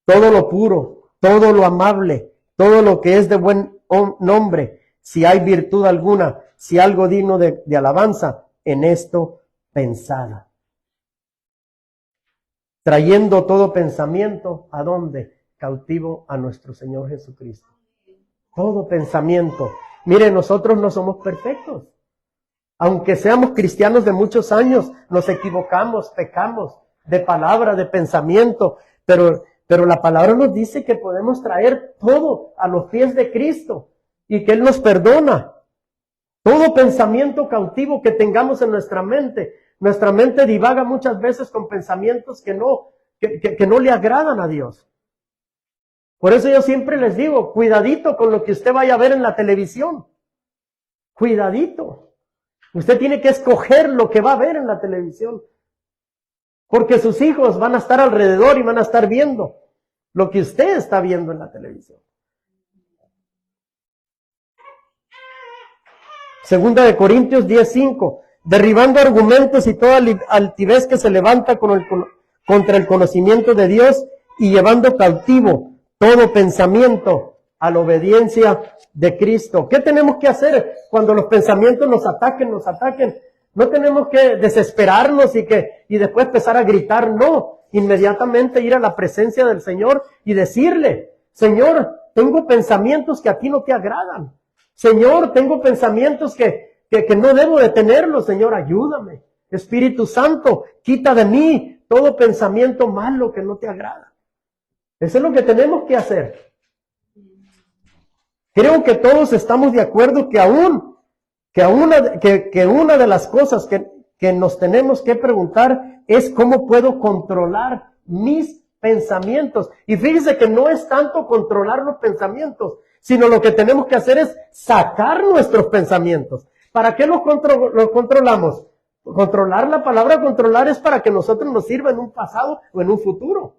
A: todo lo puro, todo lo amable, todo lo que es de buen nombre, si hay virtud alguna, si algo digno de alabanza, en esto pensad. Trayendo todo pensamiento, ¿a dónde? Cautivo a nuestro Señor Jesucristo. Todo pensamiento. Mire, nosotros no somos perfectos. Aunque seamos cristianos de muchos años, nos equivocamos, pecamos de palabra, de pensamiento, pero la palabra nos dice que podemos traer todo a los pies de Cristo y que Él nos perdona. Todo pensamiento cautivo que tengamos en nuestra mente divaga muchas veces con pensamientos que no le agradan a Dios. Por eso yo siempre les digo, cuidadito con lo que usted vaya a ver en la televisión. Cuidadito. Usted tiene que escoger lo que va a ver en la televisión. Porque sus hijos van a estar alrededor y van a estar viendo lo que usted está viendo en la televisión. Segunda de Corintios 10:5, derribando argumentos y toda altivez que se levanta contra el conocimiento de Dios y llevando cautivo todo pensamiento a la obediencia de Cristo. ¿Qué tenemos que hacer cuando los pensamientos nos ataquen? No tenemos que desesperarnos y después empezar a gritar, no. Inmediatamente ir a la presencia del Señor y decirle, Señor, tengo pensamientos que a ti no te agradan. Señor, tengo pensamientos que no debo de tenerlos. Señor, ayúdame. Espíritu Santo, quita de mí todo pensamiento malo que no te agrada. Eso es lo que tenemos que hacer. Creo que todos estamos de acuerdo que una de las cosas que nos tenemos que preguntar es cómo puedo controlar mis pensamientos. Y fíjese que no es tanto controlar los pensamientos, sino lo que tenemos que hacer es sacar nuestros pensamientos. ¿Para qué los controlamos? Controlar, la palabra controlar es para que nosotros nos sirva en un pasado o en un futuro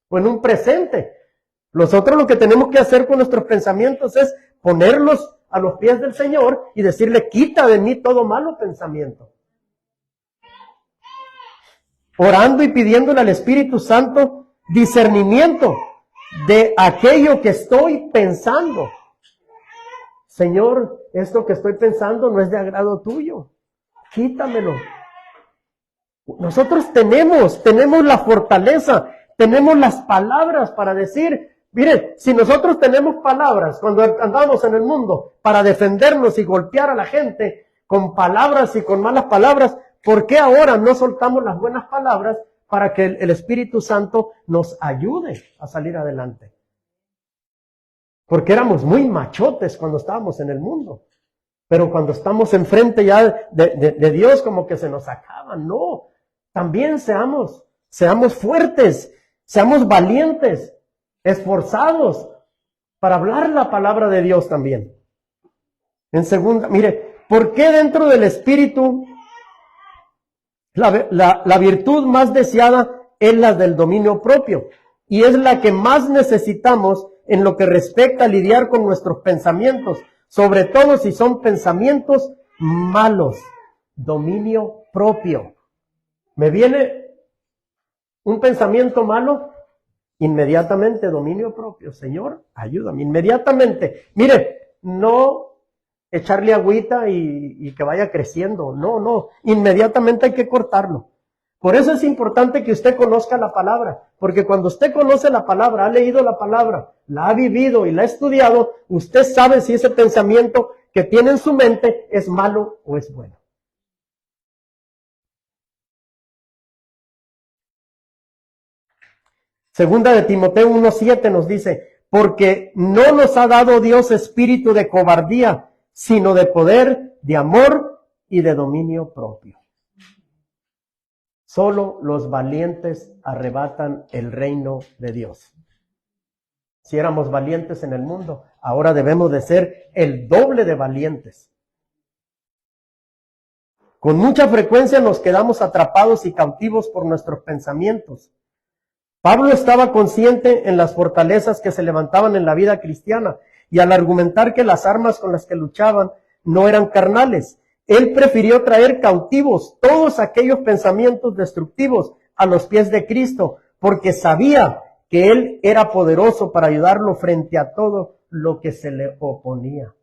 A: o en un presente. Nosotros lo que tenemos que hacer con nuestros pensamientos es ponerlos a los pies del Señor y decirle, quita de mí todo malo pensamiento. Orando y pidiéndole al Espíritu Santo discernimiento de aquello que estoy pensando. Señor, esto que estoy pensando no es de agrado tuyo. Quítamelo. Nosotros tenemos la fortaleza, tenemos las palabras para decir, mire, si nosotros tenemos palabras cuando andamos en el mundo para defendernos y golpear a la gente con palabras y con malas palabras, ¿por qué ahora no soltamos las buenas palabras para que el Espíritu Santo nos ayude a salir adelante? Porque éramos muy machotes cuando estábamos en el mundo. Pero cuando estamos enfrente ya de Dios, como que se nos acaba. No, también seamos fuertes, seamos valientes, esforzados para hablar la palabra de Dios también. En segunda, mire, ¿por qué dentro del Espíritu la virtud más deseada es la del dominio propio? Y es la que más necesitamos en lo que respecta a lidiar con nuestros pensamientos, sobre todo si son pensamientos malos. Dominio propio. ¿Me viene un pensamiento malo? Inmediatamente dominio propio. Señor, ayúdame. Inmediatamente. Mire, no echarle agüita y que vaya creciendo. No. Inmediatamente hay que cortarlo. Por eso es importante que usted conozca la palabra, porque cuando usted conoce la palabra, ha leído la palabra, la ha vivido y la ha estudiado, usted sabe si ese pensamiento que tiene en su mente es malo o es bueno. Segunda de Timoteo 1:7 nos dice, porque no nos ha dado Dios espíritu de cobardía, sino de poder, de amor y de dominio propio. Solo los valientes arrebatan el reino de Dios. Si éramos valientes en el mundo, ahora debemos de ser el doble de valientes. Con mucha frecuencia nos quedamos atrapados y cautivos por nuestros pensamientos. Pablo estaba consciente en las fortalezas que se levantaban en la vida cristiana y al argumentar que las armas con las que luchaban no eran carnales, él prefirió traer cautivos todos aquellos pensamientos destructivos a los pies de Cristo, porque sabía que Él era poderoso para ayudarlo frente a todo lo que se le oponía.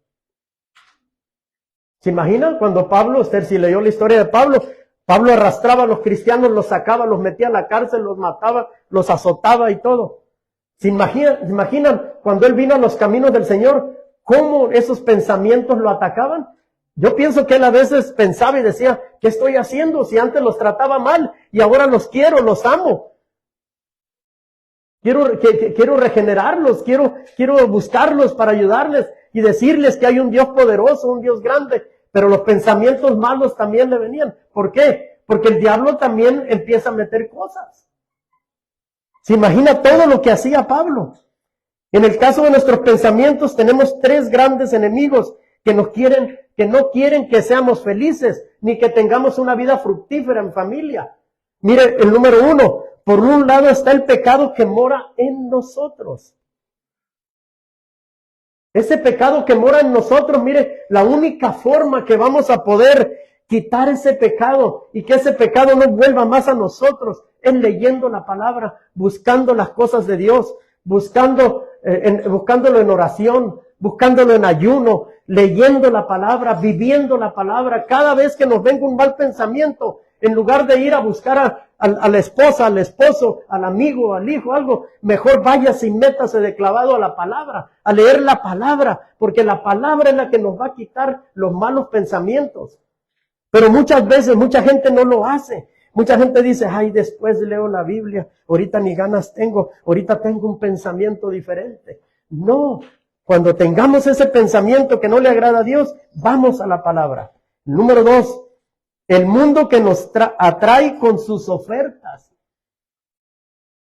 A: ¿Se imaginan cuando Pablo, usted si leyó la historia de Pablo arrastraba a los cristianos, los sacaba, los metía a la cárcel, los mataba, los azotaba y todo? ¿Se imaginan cuando él vino a los caminos del Señor, cómo esos pensamientos lo atacaban? Yo pienso que él a veces pensaba y decía, ¿qué estoy haciendo si antes los trataba mal y ahora los quiero, los amo? Quiero regenerarlos, quiero buscarlos para ayudarles y decirles que hay un Dios poderoso, un Dios grande, pero los pensamientos malos también le venían. ¿Por qué? Porque el diablo también empieza a meter cosas. ¿Se imagina todo lo que hacía Pablo? En el caso de nuestros pensamientos tenemos tres grandes enemigos que no quieren que seamos felices, ni que tengamos una vida fructífera en familia. Mire, el número 1, por un lado está el pecado que mora en nosotros. Ese pecado que mora en nosotros, mire, la única forma que vamos a poder quitar ese pecado y que ese pecado no vuelva más a nosotros es leyendo la palabra, buscando las cosas de Dios, buscándolo en oración, buscándolo en ayuno, leyendo la palabra, viviendo la palabra. Cada vez que nos venga un mal pensamiento, en lugar de ir a buscar a la esposa, al esposo, al amigo, al hijo, algo, mejor váyase y métase de clavado a la palabra, a leer la palabra, porque la palabra es la que nos va a quitar los malos pensamientos. Pero muchas veces, mucha gente no lo hace. Mucha gente dice, ay, después leo la Biblia, ahorita ni ganas tengo, ahorita tengo un pensamiento diferente. No, cuando tengamos ese pensamiento que no le agrada a Dios, vamos a la palabra. Número 2, el mundo que nos atrae con sus ofertas.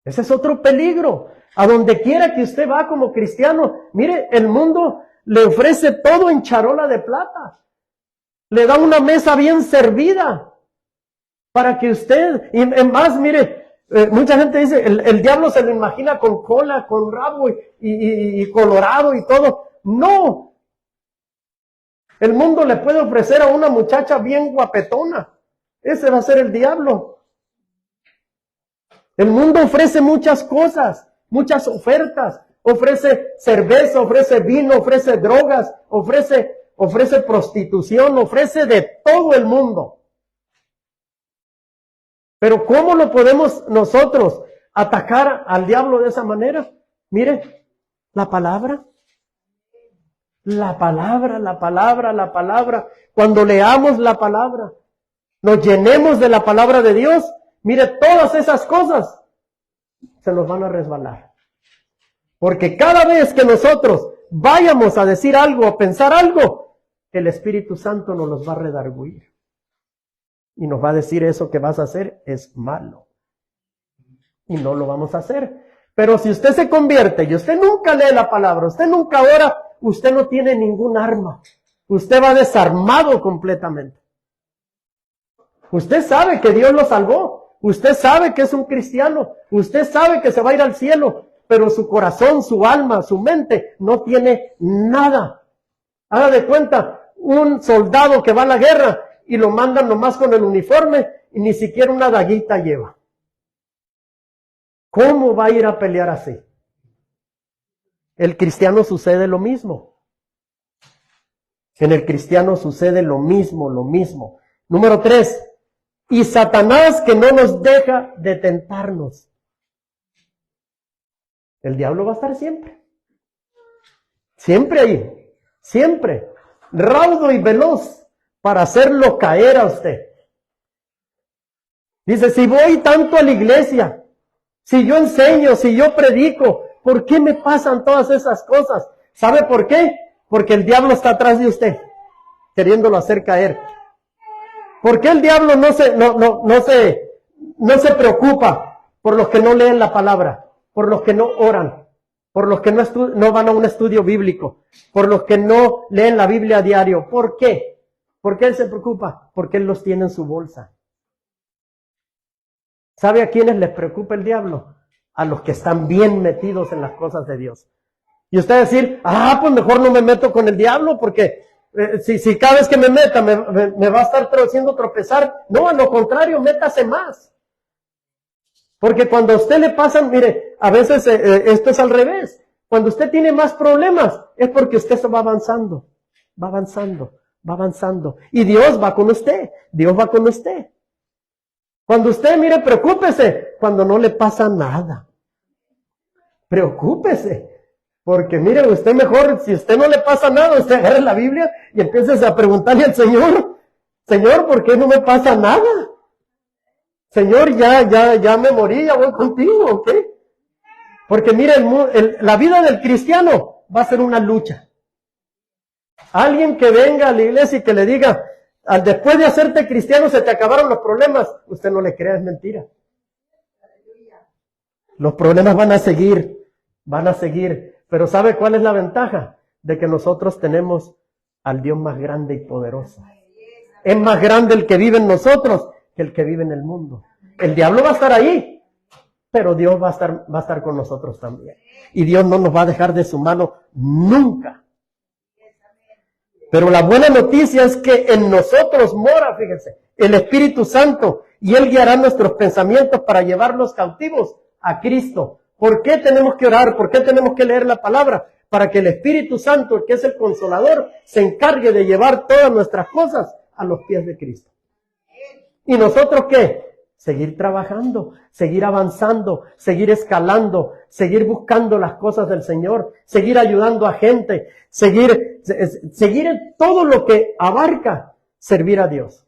A: Ese es otro peligro. A donde quiera que usted va como cristiano, mire, el mundo le ofrece todo en charola de plata. Le da una mesa bien servida para que usted, y en más, mire, mucha gente dice, el diablo se lo imagina con cola, con rabo y colorado y todo. No. El mundo le puede ofrecer a una muchacha bien guapetona. Ese va a ser el diablo. El mundo ofrece muchas cosas, muchas ofertas. Ofrece cerveza, ofrece vino, ofrece drogas, ofrece prostitución, ofrece de todo el mundo. Pero ¿cómo lo podemos nosotros atacar al diablo de esa manera? Mire, la palabra. La palabra, la palabra, la palabra. Cuando leamos la palabra, nos llenemos de la palabra de Dios, mire, todas esas cosas se nos van a resbalar. Porque cada vez que nosotros vayamos a decir algo, a pensar algo, el Espíritu Santo nos los va a redarguir. Y nos va a decir, eso que vas a hacer es malo. Y no lo vamos a hacer. Pero si usted se convierte y usted nunca lee la palabra, usted nunca ora, usted no tiene ningún arma. Usted va desarmado completamente. Usted sabe que Dios lo salvó. Usted sabe que es un cristiano. Usted sabe que se va a ir al cielo. Pero su corazón, su alma, su mente no tiene nada. Haga de cuenta, un soldado que va a la guerra y lo mandan nomás con el uniforme y ni siquiera una daguita lleva. ¿Cómo va a ir a pelear así? El cristiano sucede lo mismo. En el cristiano sucede lo mismo, lo mismo. Número 3. Y Satanás que no nos deja de tentarnos. El diablo va a estar siempre. Siempre ahí. Siempre. Raudo y veloz para hacerlo caer a usted. Dice, si voy tanto a la iglesia, si yo enseño, si yo predico, ¿por qué me pasan todas esas cosas? ¿Sabe por qué? Porque el diablo está atrás de usted, queriéndolo hacer caer. ¿Por qué el diablo no se preocupa por los que no leen la palabra, por los que no oran, por los que no van a un estudio bíblico, por los que no leen la Biblia a diario? ¿Por qué? ¿Por qué él se preocupa? Porque él los tiene en su bolsa. ¿Sabe a quiénes les preocupa el diablo? A los que están bien metidos en las cosas de Dios. Y usted decir, pues mejor no me meto con el diablo, porque si cada vez que me meta me va a estar haciendo tropezar. No, a lo contrario, métase más. Porque cuando a usted le pasan, mire, a veces esto es al revés. Cuando usted tiene más problemas, es porque usted se va avanzando, va avanzando, va avanzando. Y Dios va con usted, Dios va con usted. Cuando usted, mire, preocúpese cuando no le pasa nada. Preocúpese. Porque mire, usted mejor, si usted no le pasa nada, usted agarre la Biblia y empiece a preguntarle al Señor, Señor, ¿por qué no me pasa nada? Señor, ya me morí, ya voy contigo, ¿ok? Porque mire, la vida del cristiano va a ser una lucha. Alguien que venga a la iglesia y que le diga, después de hacerte cristiano se te acabaron los problemas, usted no le crea, es mentira. Los problemas van a seguir. Pero ¿sabe cuál es la ventaja? De que nosotros tenemos al Dios más grande y poderoso. Es más grande el que vive en nosotros que el que vive en el mundo. El diablo va a estar ahí, pero Dios va a estar con nosotros también. Y Dios no nos va a dejar de su mano nunca, Pero la buena noticia es que en nosotros mora, fíjense, el Espíritu Santo, y Él guiará nuestros pensamientos para llevarlos cautivos a Cristo. ¿Por qué tenemos que orar? ¿Por qué tenemos que leer la palabra? Para que el Espíritu Santo, que es el Consolador, se encargue de llevar todas nuestras cosas a los pies de Cristo. ¿Y nosotros qué? Seguir trabajando, seguir avanzando, seguir escalando, seguir buscando las cosas del Señor, seguir ayudando a gente, seguir en todo lo que abarca servir a Dios.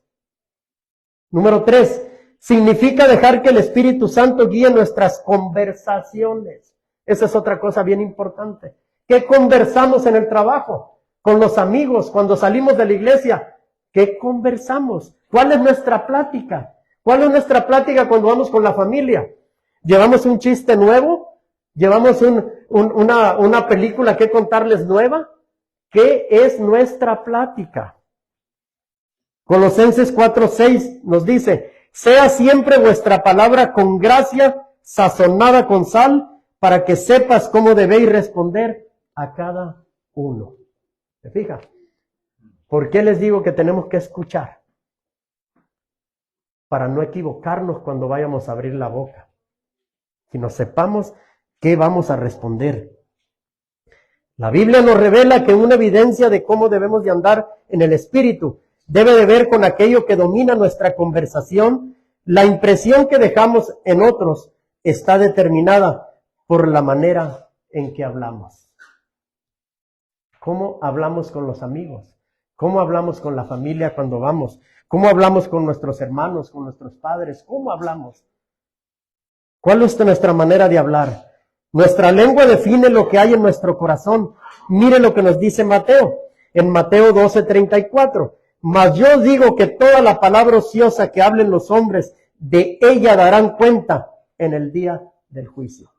A: Número 3, significa dejar que el Espíritu Santo guíe nuestras conversaciones. Esa es otra cosa bien importante. ¿Qué conversamos en el trabajo? Con los amigos, cuando salimos de la iglesia. ¿Qué conversamos? ¿Cuál es nuestra plática? ¿Cuál es nuestra plática cuando vamos con la familia? ¿Llevamos un chiste nuevo? ¿Llevamos una película que contarles nueva? ¿Qué es nuestra plática? Colosenses 4:6 nos dice, sea siempre vuestra palabra con gracia, sazonada con sal, para que sepas cómo debéis responder a cada uno. ¿Se fija? ¿Por qué les digo que tenemos que escuchar? Para no equivocarnos cuando vayamos a abrir la boca, sino sepamos qué vamos a responder. La Biblia nos revela que una evidencia de cómo debemos de andar en el Espíritu debe de ver con aquello que domina nuestra conversación. La impresión que dejamos en otros está determinada por la manera en que hablamos. ¿Cómo hablamos con los amigos? ¿Cómo hablamos con la familia cuando vamos? ¿Cómo hablamos con nuestros hermanos, con nuestros padres? ¿Cómo hablamos? ¿Cuál es nuestra manera de hablar? Nuestra lengua define lo que hay en nuestro corazón. Mire lo que nos dice Mateo, en Mateo 12:34. Mas yo digo que toda la palabra ociosa que hablen los hombres, de ella darán cuenta en el día del juicio.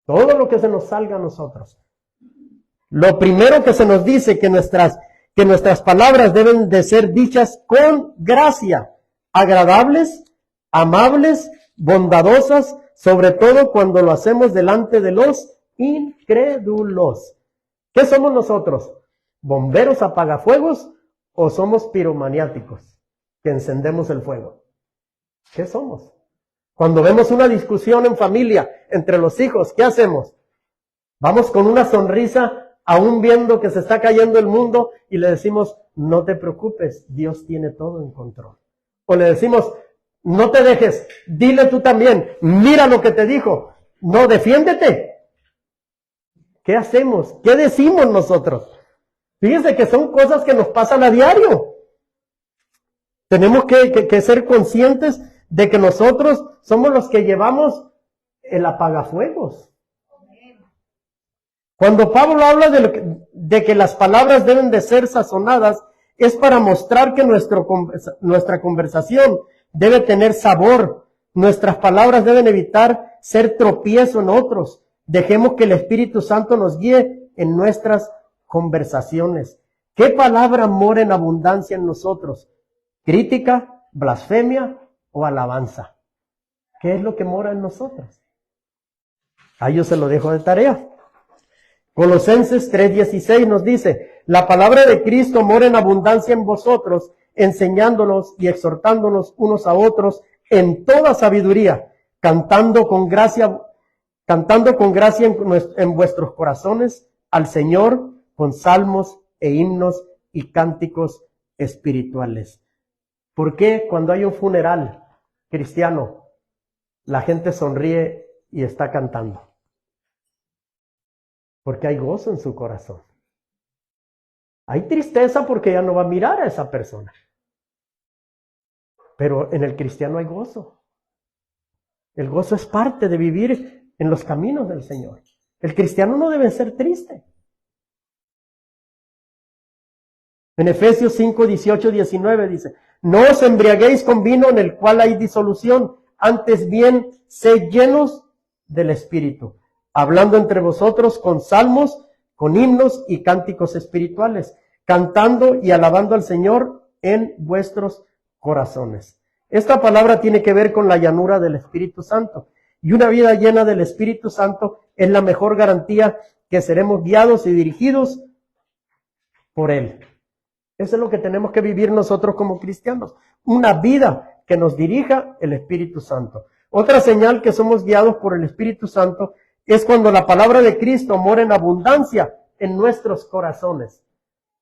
A: Todo lo que se nos salga a nosotros. Lo primero que se nos dice que nuestras palabras deben de ser dichas con gracia, agradables, amables, bondadosas, sobre todo cuando lo hacemos delante de los incrédulos. ¿Qué somos nosotros? ¿Bomberos apagafuegos o somos piromaniáticos que encendemos el fuego? ¿Qué somos? Cuando vemos una discusión en familia entre los hijos, ¿qué hacemos? Vamos con una sonrisa, aún viendo que se está cayendo el mundo, y le decimos, no te preocupes, Dios tiene todo en control. O le decimos, no te dejes, dile tú también, mira lo que te dijo, no, defiéndete. ¿Qué hacemos? ¿Qué decimos nosotros? Fíjense que son cosas que nos pasan a diario. Tenemos que ser conscientes de que nosotros somos los que llevamos el apagafuegos. Cuando Pablo habla de que las palabras deben de ser sazonadas, es para mostrar que nuestra conversación debe tener sabor. Nuestras palabras deben evitar ser tropiezo en otros. Dejemos que el Espíritu Santo nos guíe en nuestras conversaciones. ¿Qué palabra mora en abundancia en nosotros? ¿Crítica, blasfemia o alabanza? ¿Qué es lo que mora en nosotros? Ahí yo se lo dejo de tarea. Colosenses 3:16 nos dice, la palabra de Cristo mora en abundancia en vosotros, enseñándonos y exhortándonos unos a otros en toda sabiduría, cantando con gracia en vuestros corazones al Señor con salmos e himnos y cánticos espirituales. ¿Por qué cuando hay un funeral cristiano la gente sonríe y está cantando? Porque hay gozo en su corazón. Hay tristeza porque ya no va a mirar a esa persona. Pero en el cristiano hay gozo. El gozo es parte de vivir en los caminos del Señor. El cristiano no debe ser triste. En Efesios 5:18-19 dice, no os embriaguéis con vino en el cual hay disolución, antes bien, sed llenos del Espíritu, hablando entre vosotros con salmos, con himnos y cánticos espirituales, cantando y alabando al Señor en vuestros corazones. Esta palabra tiene que ver con la llanura del Espíritu Santo. Y una vida llena del Espíritu Santo es la mejor garantía que seremos guiados y dirigidos por Él. Eso es lo que tenemos que vivir nosotros como cristianos. Una vida que nos dirija el Espíritu Santo. Otra señal que somos guiados por el Espíritu Santo es cuando la palabra de Cristo mora en abundancia en nuestros corazones.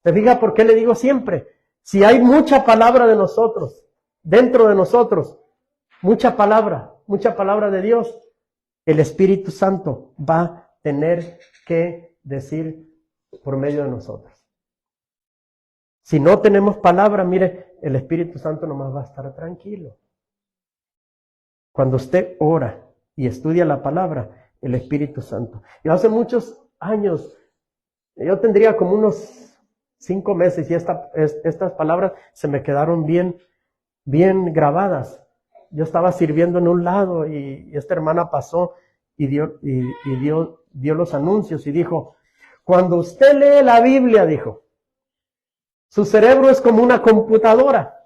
A: ¿Se fija por qué le digo siempre? Si hay mucha palabra de nosotros, dentro de nosotros, mucha palabra de Dios, el Espíritu Santo va a tener que decir por medio de nosotros. Si no tenemos palabra, mire, el Espíritu Santo nomás va a estar tranquilo. Cuando usted ora y estudia la palabra, el Espíritu Santo. Y hace muchos años, yo tendría como unos 5 meses y estas palabras se me quedaron bien grabadas. Yo estaba sirviendo en un lado y esta hermana pasó y dio los anuncios y dijo, cuando usted lee la Biblia, dijo, su cerebro es como una computadora.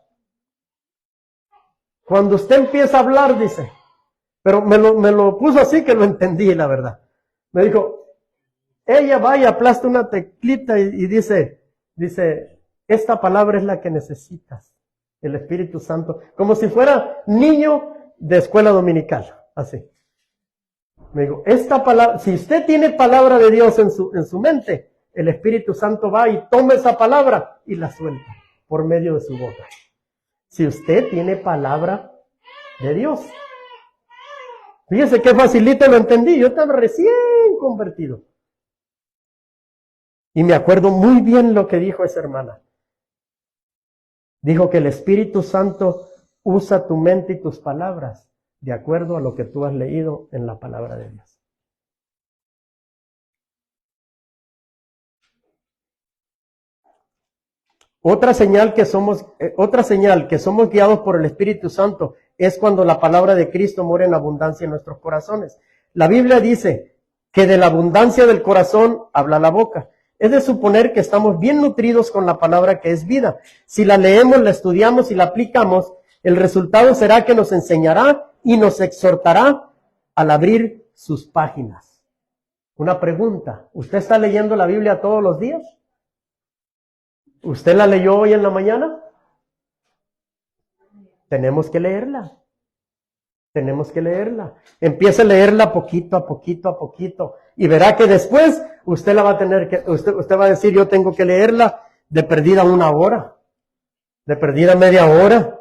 A: Cuando usted empieza a hablar, dice, pero me lo puso así que lo entendí, la verdad. Me dijo, ella va y aplasta una teclita y dice, esta palabra es la que necesitas, el Espíritu Santo, como si fuera niño de escuela dominical, así. Me dijo, esta palabra, si usted tiene palabra de Dios en su mente, el Espíritu Santo va y toma esa palabra y la suelta por medio de su boca. Si usted tiene palabra de Dios. Fíjese qué facilito lo entendí. Yo estaba recién convertido. Y me acuerdo muy bien lo que dijo esa hermana. Dijo que el Espíritu Santo usa tu mente y tus palabras de acuerdo a lo que tú has leído en la palabra de Dios. Otra señal que somos guiados por el Espíritu Santo es cuando la palabra de Cristo mora en abundancia en nuestros corazones. La Biblia dice que de la abundancia del corazón habla la boca. Es de suponer que estamos bien nutridos con la palabra que es vida. Si la leemos, la estudiamos y la aplicamos, el resultado será que nos enseñará y nos exhortará al abrir sus páginas. Una pregunta, ¿usted está leyendo la Biblia todos los días? ¿Usted la leyó hoy en la mañana? Tenemos que leerla. Tenemos que leerla. Empiece a leerla poquito a poquito. Y verá que después usted la va a tener que, usted va a decir, yo tengo que leerla de perdida 1 hora, de perdida media hora.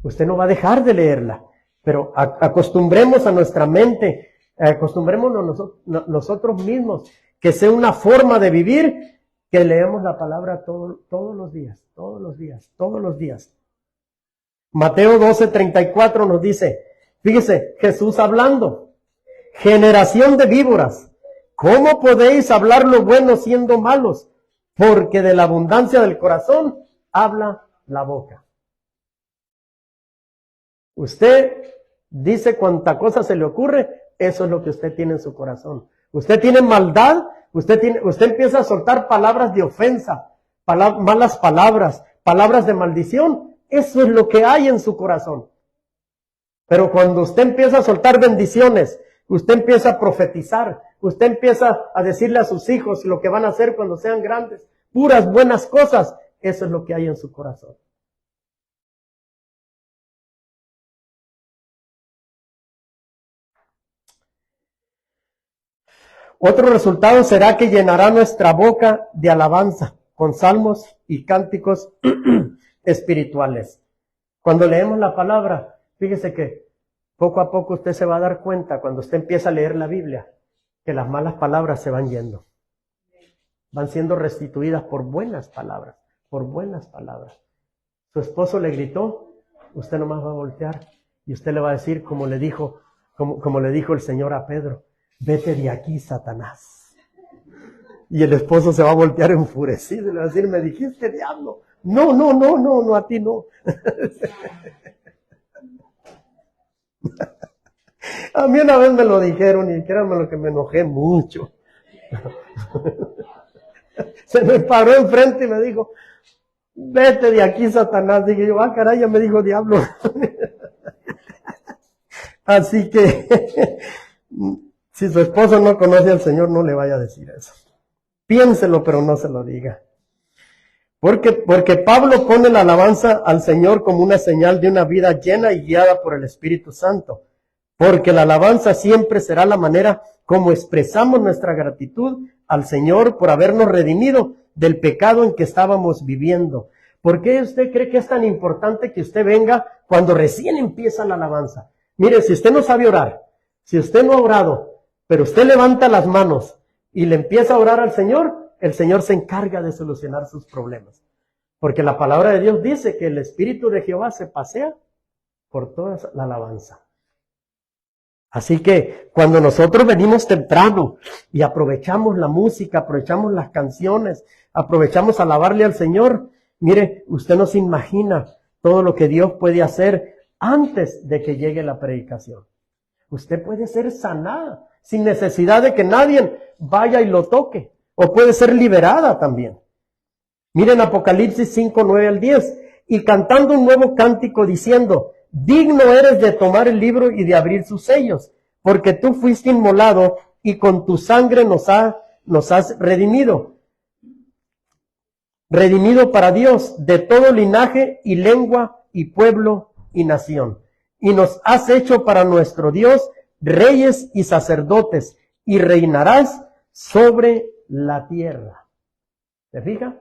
A: Usted no va a dejar de leerla. Pero acostumbremos a nuestra mente, acostumbrémonos nosotros mismos, que sea una forma de vivir que leemos la palabra todos los días. Mateo 12:34 nos dice, fíjese, Jesús hablando, generación de víboras, ¿cómo podéis hablar lo bueno siendo malos? Porque de la abundancia del corazón habla la boca. Usted dice cuánta cosa se le ocurre, eso es lo que usted tiene en su corazón. Usted tiene maldad, usted empieza a soltar palabras de ofensa, malas palabras, palabras de maldición. Eso es lo que hay en su corazón. Pero cuando usted empieza a soltar bendiciones, usted empieza a profetizar, usted empieza a decirle a sus hijos lo que van a hacer cuando sean grandes, puras buenas cosas, eso es lo que hay en su corazón. Otro resultado será que llenará nuestra boca de alabanza con salmos y cánticos espirituales. Cuando leemos la palabra, fíjese que poco a poco usted se va a dar cuenta, cuando usted empieza a leer la Biblia, que las malas palabras se van yendo. Van siendo restituidas por buenas palabras, Su esposo le gritó, usted nomás va a voltear y usted le va a decir como le dijo el Señor a Pedro, vete de aquí, Satanás. Y el esposo se va a voltear enfurecido y le va a decir, me dijiste diablo. No, a ti no. A mí una vez me lo dijeron y créanme lo que me enojé mucho. Se me paró enfrente y me dijo, vete de aquí, Satanás. Dije yo, caray, ya me dijo diablo. Así que, si su esposo no conoce al Señor, no le vaya a decir eso. Piénselo, pero no se lo diga. Porque Pablo pone la alabanza al Señor como una señal de una vida llena y guiada por el Espíritu Santo. Porque la alabanza siempre será la manera como expresamos nuestra gratitud al Señor por habernos redimido del pecado en que estábamos viviendo. ¿Por qué usted cree que es tan importante que usted venga cuando recién empieza la alabanza? Mire, si usted no sabe orar, si usted no ha orado, pero usted levanta las manos y le empieza a orar al Señor, el Señor se encarga de solucionar sus problemas. Porque la palabra de Dios dice que el Espíritu de Jehová se pasea por toda la alabanza. Así que cuando nosotros venimos temprano y aprovechamos la música, aprovechamos las canciones, aprovechamos a alabarle al Señor, mire, usted no se imagina todo lo que Dios puede hacer antes de que llegue la predicación. Usted puede ser sanada sin necesidad de que nadie vaya y lo toque. O puede ser liberada también. Miren Apocalipsis 5, 9 al 10. Y cantando un nuevo cántico diciendo, digno eres de tomar el libro y de abrir sus sellos, porque tú fuiste inmolado y con tu sangre nos has redimido. Redimido para Dios de todo linaje y lengua y pueblo y nación. Y nos has hecho para nuestro Dios reyes y sacerdotes, y reinarás sobre la tierra. ¿Se fija?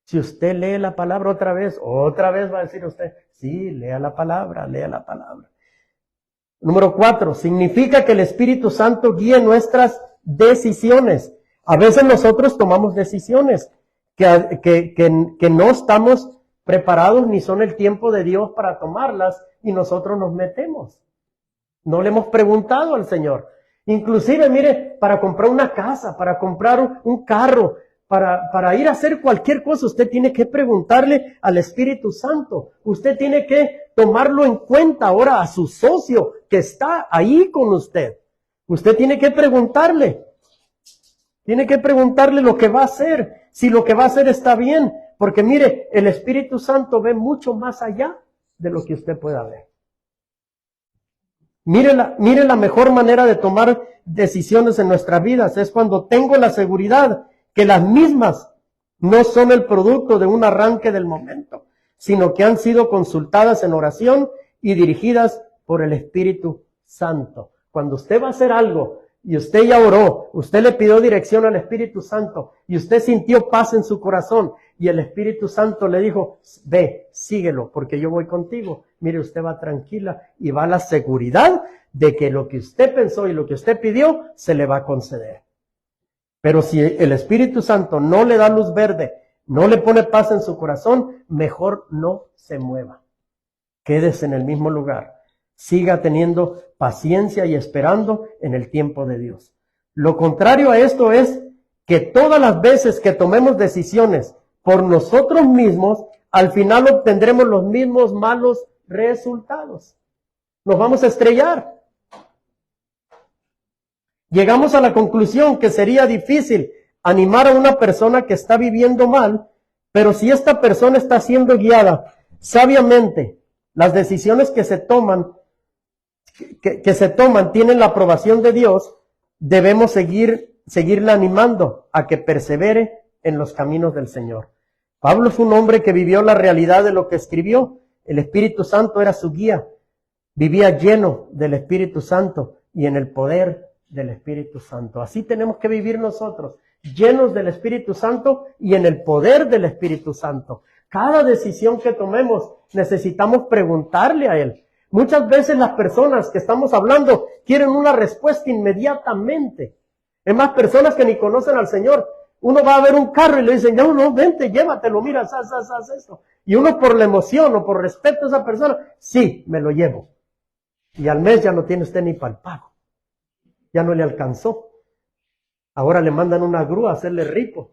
A: Si usted lee la palabra otra vez va a decir usted, sí, lea la palabra, lea la palabra. Número 4, significa que el Espíritu Santo guíe nuestras decisiones. A veces nosotros tomamos decisiones que no estamos preparados ni son el tiempo de Dios para tomarlas y nosotros nos metemos. No le hemos preguntado al Señor. Inclusive, mire, para comprar una casa, para comprar un carro, para ir a hacer cualquier cosa, usted tiene que preguntarle al Espíritu Santo. Usted tiene que tomarlo en cuenta ahora a su socio que está ahí con usted. Usted tiene que preguntarle. Tiene que preguntarle lo que va a hacer, si lo que va a hacer está bien. Porque mire, el Espíritu Santo ve mucho más allá de lo que usted pueda ver. Mire la mejor manera de tomar decisiones en nuestras vidas es cuando tengo la seguridad que las mismas no son el producto de un arranque del momento, sino que han sido consultadas en oración y dirigidas por el Espíritu Santo. Cuando usted va a hacer algo y usted ya oró, usted le pidió dirección al Espíritu Santo y usted sintió paz en su corazón y el Espíritu Santo le dijo, ve, síguelo, porque yo voy contigo. Mire, usted va tranquila y va a la seguridad de que lo que usted pensó y lo que usted pidió se le va a conceder. Pero si el Espíritu Santo no le da luz verde, no le pone paz en su corazón, mejor no se mueva. Quédese en el mismo lugar. Siga teniendo paciencia y esperando en el tiempo de Dios. Lo contrario a esto es que todas las veces que tomemos decisiones por nosotros mismos, al final obtendremos los mismos malos resultados. Nos vamos a estrellar. Llegamos a la conclusión que sería difícil animar a una persona que está viviendo mal, pero si esta persona está siendo guiada sabiamente, las decisiones que se toman tienen la aprobación de Dios, debemos seguirla animando a que persevere en los caminos del Señor. Pablo es un hombre que vivió la realidad de lo que escribió. El Espíritu Santo era su guía. Vivía lleno del Espíritu Santo y en el poder del Espíritu Santo. Así tenemos que vivir nosotros, llenos del Espíritu Santo y en el poder del Espíritu Santo. Cada decisión que tomemos necesitamos preguntarle a Él. Muchas veces las personas que estamos hablando quieren una respuesta inmediatamente. Es más, personas que ni conocen al Señor. Uno va a ver un carro y le dicen, no, vente, llévatelo, mira, haz esto. Y uno por la emoción o por respeto a esa persona, sí, me lo llevo. Y al mes ya no tiene usted ni para el pago. Ya no le alcanzó. Ahora le mandan una grúa a hacerle ripo.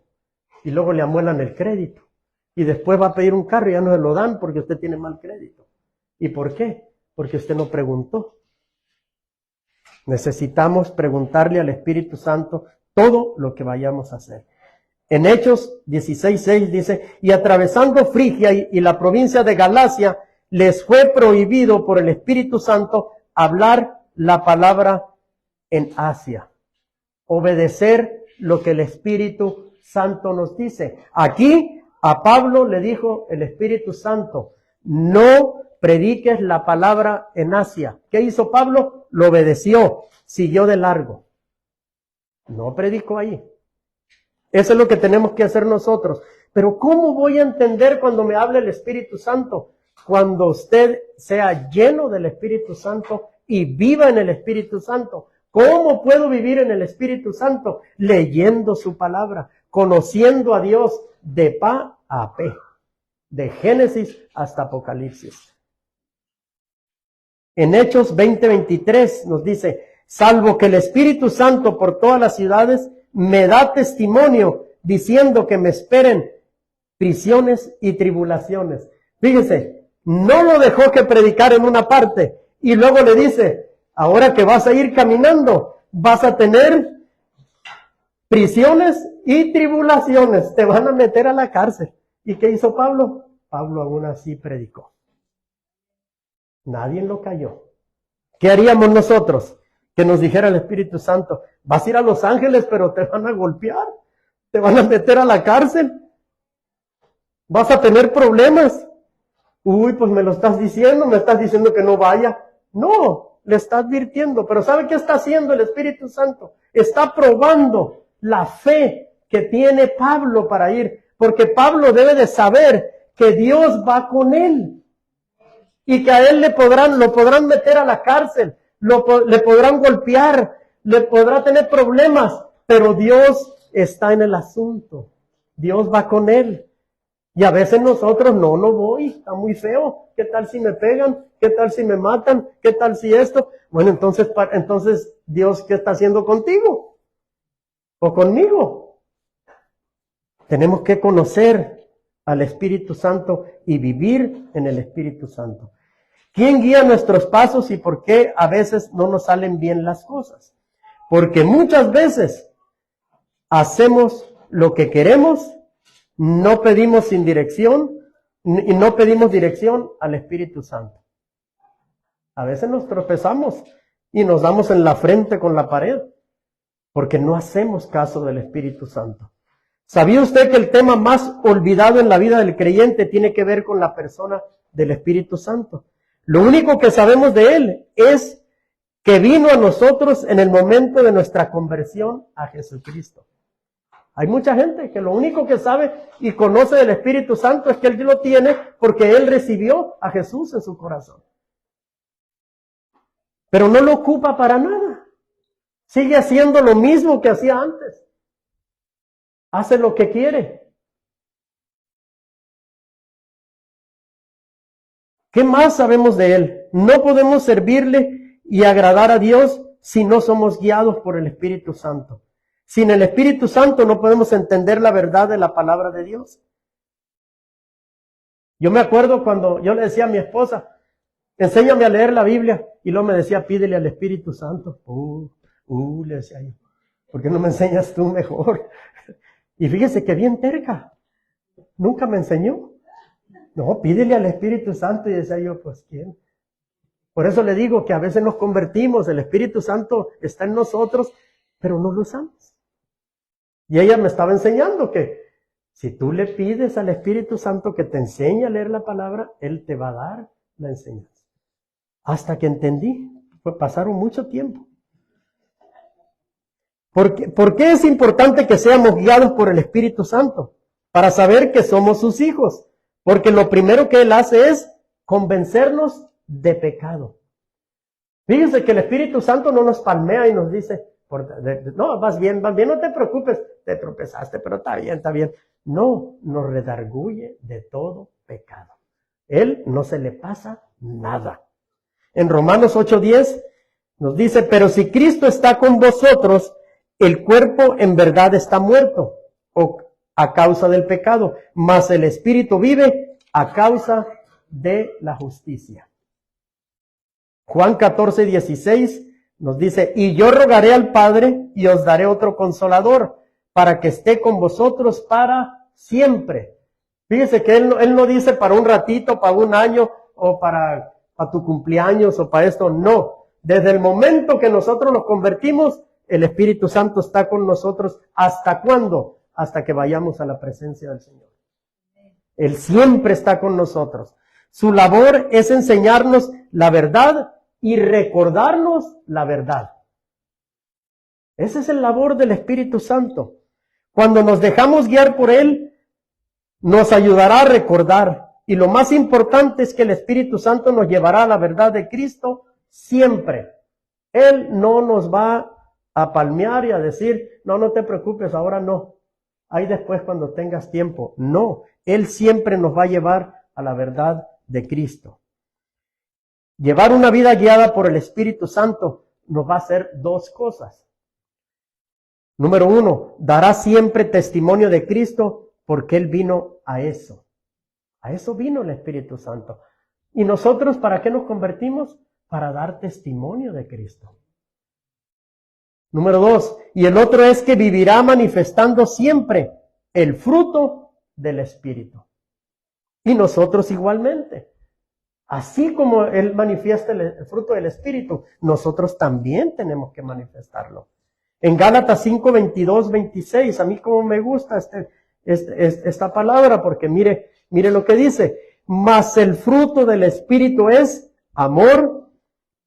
A: Y luego le amuelan el crédito. Y después va a pedir un carro y ya no se lo dan porque usted tiene mal crédito. ¿Y por qué? Porque usted no preguntó. Necesitamos preguntarle al Espíritu Santo todo lo que vayamos a hacer. En Hechos 16:6 dice, y atravesando Frigia y la provincia de Galacia, les fue prohibido por el Espíritu Santo hablar la palabra en Asia. Obedecer lo que el Espíritu Santo nos dice. Aquí A Pablo le dijo el Espíritu Santo, no prediques la palabra en Asia. ¿Qué hizo Pablo? Lo obedeció, siguió de largo. No predicó ahí. Eso es lo que tenemos que hacer nosotros. Pero ¿cómo voy a entender cuando me hable el Espíritu Santo? Cuando usted sea lleno del Espíritu Santo y viva en el Espíritu Santo. ¿Cómo puedo vivir en el Espíritu Santo? Leyendo su palabra, conociendo a Dios de pa a pe, de Génesis hasta Apocalipsis. En Hechos 20:23 nos dice, salvo que el Espíritu Santo por todas las ciudades me da testimonio diciendo que me esperen prisiones y tribulaciones. Fíjese, no lo dejó que predicar en una parte y luego le dice, ahora que vas a ir caminando, vas a tener prisiones y tribulaciones, te van a meter a la cárcel. ¿Y qué hizo Pablo? Pablo aún así predicó. Nadie lo cayó. ¿Qué haríamos nosotros? Que nos dijera el Espíritu Santo, vas a ir a Los Ángeles, pero te van a golpear, te van a meter a la cárcel, vas a tener problemas. Uy, pues me lo estás diciendo, me estás diciendo que no vaya. No, le está advirtiendo, pero ¿sabe qué está haciendo el Espíritu Santo? Está probando la fe que tiene Pablo para ir, porque Pablo debe de saber que Dios va con él y que a él lo podrán meter a la cárcel, le podrán golpear, le podrá tener problemas, pero Dios está en el asunto. Dios va con él. Y a veces nosotros, no voy, está muy feo. ¿Qué tal si me pegan? ¿Qué tal si me matan? ¿Qué tal si esto? Bueno, entonces Dios, ¿qué está haciendo contigo? ¿O conmigo? Tenemos que conocer al Espíritu Santo y vivir en el Espíritu Santo. ¿Quién guía nuestros pasos y por qué a veces no nos salen bien las cosas? Porque muchas veces hacemos lo que queremos, no pedimos sin dirección y no pedimos dirección al Espíritu Santo. A veces nos tropezamos y nos damos en la frente con la pared porque no hacemos caso del Espíritu Santo. ¿Sabía usted que el tema más olvidado en la vida del creyente tiene que ver con la persona del Espíritu Santo? Lo único que sabemos de él es que vino a nosotros en el momento de nuestra conversión a Jesucristo. Hay mucha gente que lo único que sabe y conoce del Espíritu Santo es que él lo tiene porque él recibió a Jesús en su corazón. Pero no lo ocupa para nada. Sigue haciendo lo mismo que hacía antes. Hace lo que quiere. ¿Qué más sabemos de él? No podemos servirle y agradar a Dios si no somos guiados por el Espíritu Santo. Sin el Espíritu Santo no podemos entender la verdad de la palabra de Dios. Yo me acuerdo cuando yo le decía a mi esposa, enséñame a leer la Biblia, y luego me decía, pídele al Espíritu Santo. Le decía yo, ¿por qué no me enseñas tú mejor? Y fíjese que bien terca, nunca me enseñó. No, pídele al Espíritu Santo, y decía yo, pues ¿quién? Por eso le digo que a veces nos convertimos, el Espíritu Santo está en nosotros, pero no lo usamos. Y ella me estaba enseñando que si tú le pides al Espíritu Santo que te enseñe a leer la palabra, Él te va a dar la enseñanza. Hasta que entendí, pues pasaron mucho tiempo. ¿Por qué es importante que seamos guiados por el Espíritu Santo? Para saber que somos sus hijos. Porque lo primero que Él hace es convencernos de pecado. Fíjense que el Espíritu Santo no nos palmea y nos dice, no, vas bien, no te preocupes, te tropezaste, pero está bien. No, nos redarguye de todo pecado. Él no se le pasa nada. En Romanos 8:10 nos dice, pero si Cristo está con vosotros, el cuerpo en verdad está muerto a causa del pecado, mas el Espíritu vive a causa de la justicia. Juan 14:16 nos dice, y yo rogaré al Padre y os daré otro consolador para que esté con vosotros para siempre. Fíjese que él no dice para un ratito, para un año o para tu cumpleaños o para esto. No, desde el momento que nosotros nos convertimos, el Espíritu Santo está con nosotros. ¿Hasta cuándo? Hasta que vayamos a la presencia del Señor. Él siempre está con nosotros. Su labor es enseñarnos la verdad y recordarnos la verdad. Ese es el labor del Espíritu Santo. Cuando nos dejamos guiar por Él, nos ayudará a recordar. Y lo más importante es que el Espíritu Santo nos llevará a la verdad de Cristo siempre. Él no nos va a palmear y a decir, no te preocupes, ahora no. Ahí después cuando tengas tiempo. No, Él siempre nos va a llevar a la verdad de Cristo. Llevar una vida guiada por el Espíritu Santo nos va a hacer dos cosas. Número 1, dará siempre testimonio de Cristo porque Él vino a eso. A eso vino el Espíritu Santo. ¿Y nosotros para qué nos convertimos? Para dar testimonio de Cristo. Número 2, y el otro es que vivirá manifestando siempre el fruto del Espíritu. Y nosotros igualmente. Así como Él manifiesta el fruto del Espíritu, nosotros también tenemos que manifestarlo. En Gálatas 5, 22, 26, a mí como me gusta esta palabra, porque mire lo que dice. Mas el fruto del Espíritu es amor,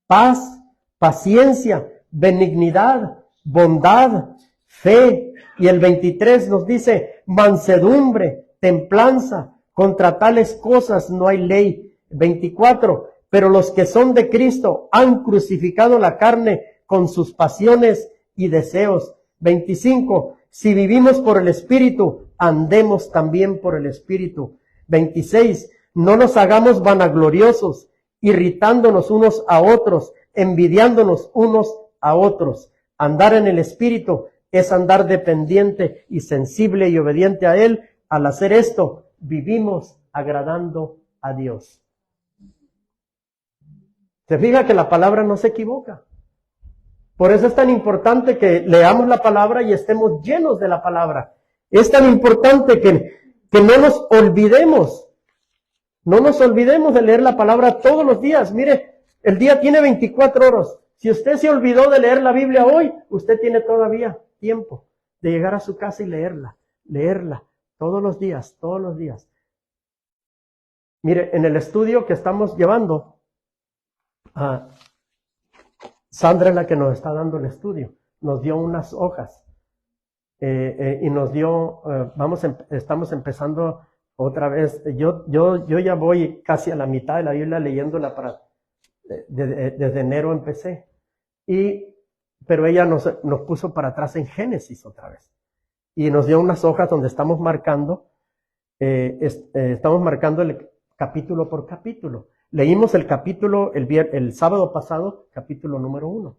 A: paz, paciencia, benignidad, bondad, fe. Y el 23 nos dice mansedumbre, templanza. Contra tales cosas no hay ley. 24. Pero los que son de Cristo han crucificado la carne con sus pasiones y deseos. 25. Si vivimos por el Espíritu, andemos también por el Espíritu. 26. No nos hagamos vanagloriosos, irritándonos unos a otros, envidiándonos unos a otros. Andar en el Espíritu es andar dependiente y sensible y obediente a Él. Al hacer esto, vivimos agradando a Dios. Se fija que la palabra no se equivoca. Por eso es tan importante que leamos la palabra y estemos llenos de la palabra. Es tan importante que no nos olvidemos. No nos olvidemos de leer la palabra todos los días. Mire, el día tiene 24 horas. Si usted se olvidó de leer la Biblia hoy, usted tiene todavía tiempo de llegar a su casa y leerla todos los días. Mire, en el estudio que estamos llevando, Sandra es la que nos está dando el estudio. Nos dio unas hojas y nos dio, estamos empezando otra vez. Yo ya voy casi a la mitad de la Biblia leyéndola desde enero empecé. Pero ella nos puso para atrás en Génesis otra vez. Y nos dio unas hojas donde estamos marcando el capítulo por capítulo. Leímos el capítulo el sábado pasado, capítulo número 1.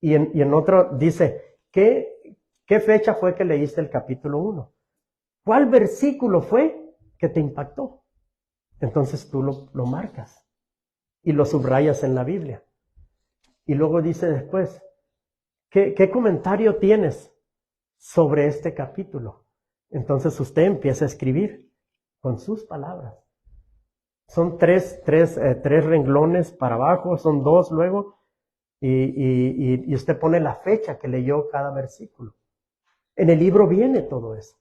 A: Y en otro dice, ¿qué fecha fue que leíste el capítulo 1? ¿Cuál versículo fue que te impactó? Entonces tú lo marcas y lo subrayas en la Biblia. Y luego dice después, ¿qué comentario tienes sobre este capítulo? Entonces usted empieza a escribir con sus palabras. Son tres renglones para abajo, son 2 luego, y usted pone la fecha que leyó cada versículo. En el libro viene todo eso.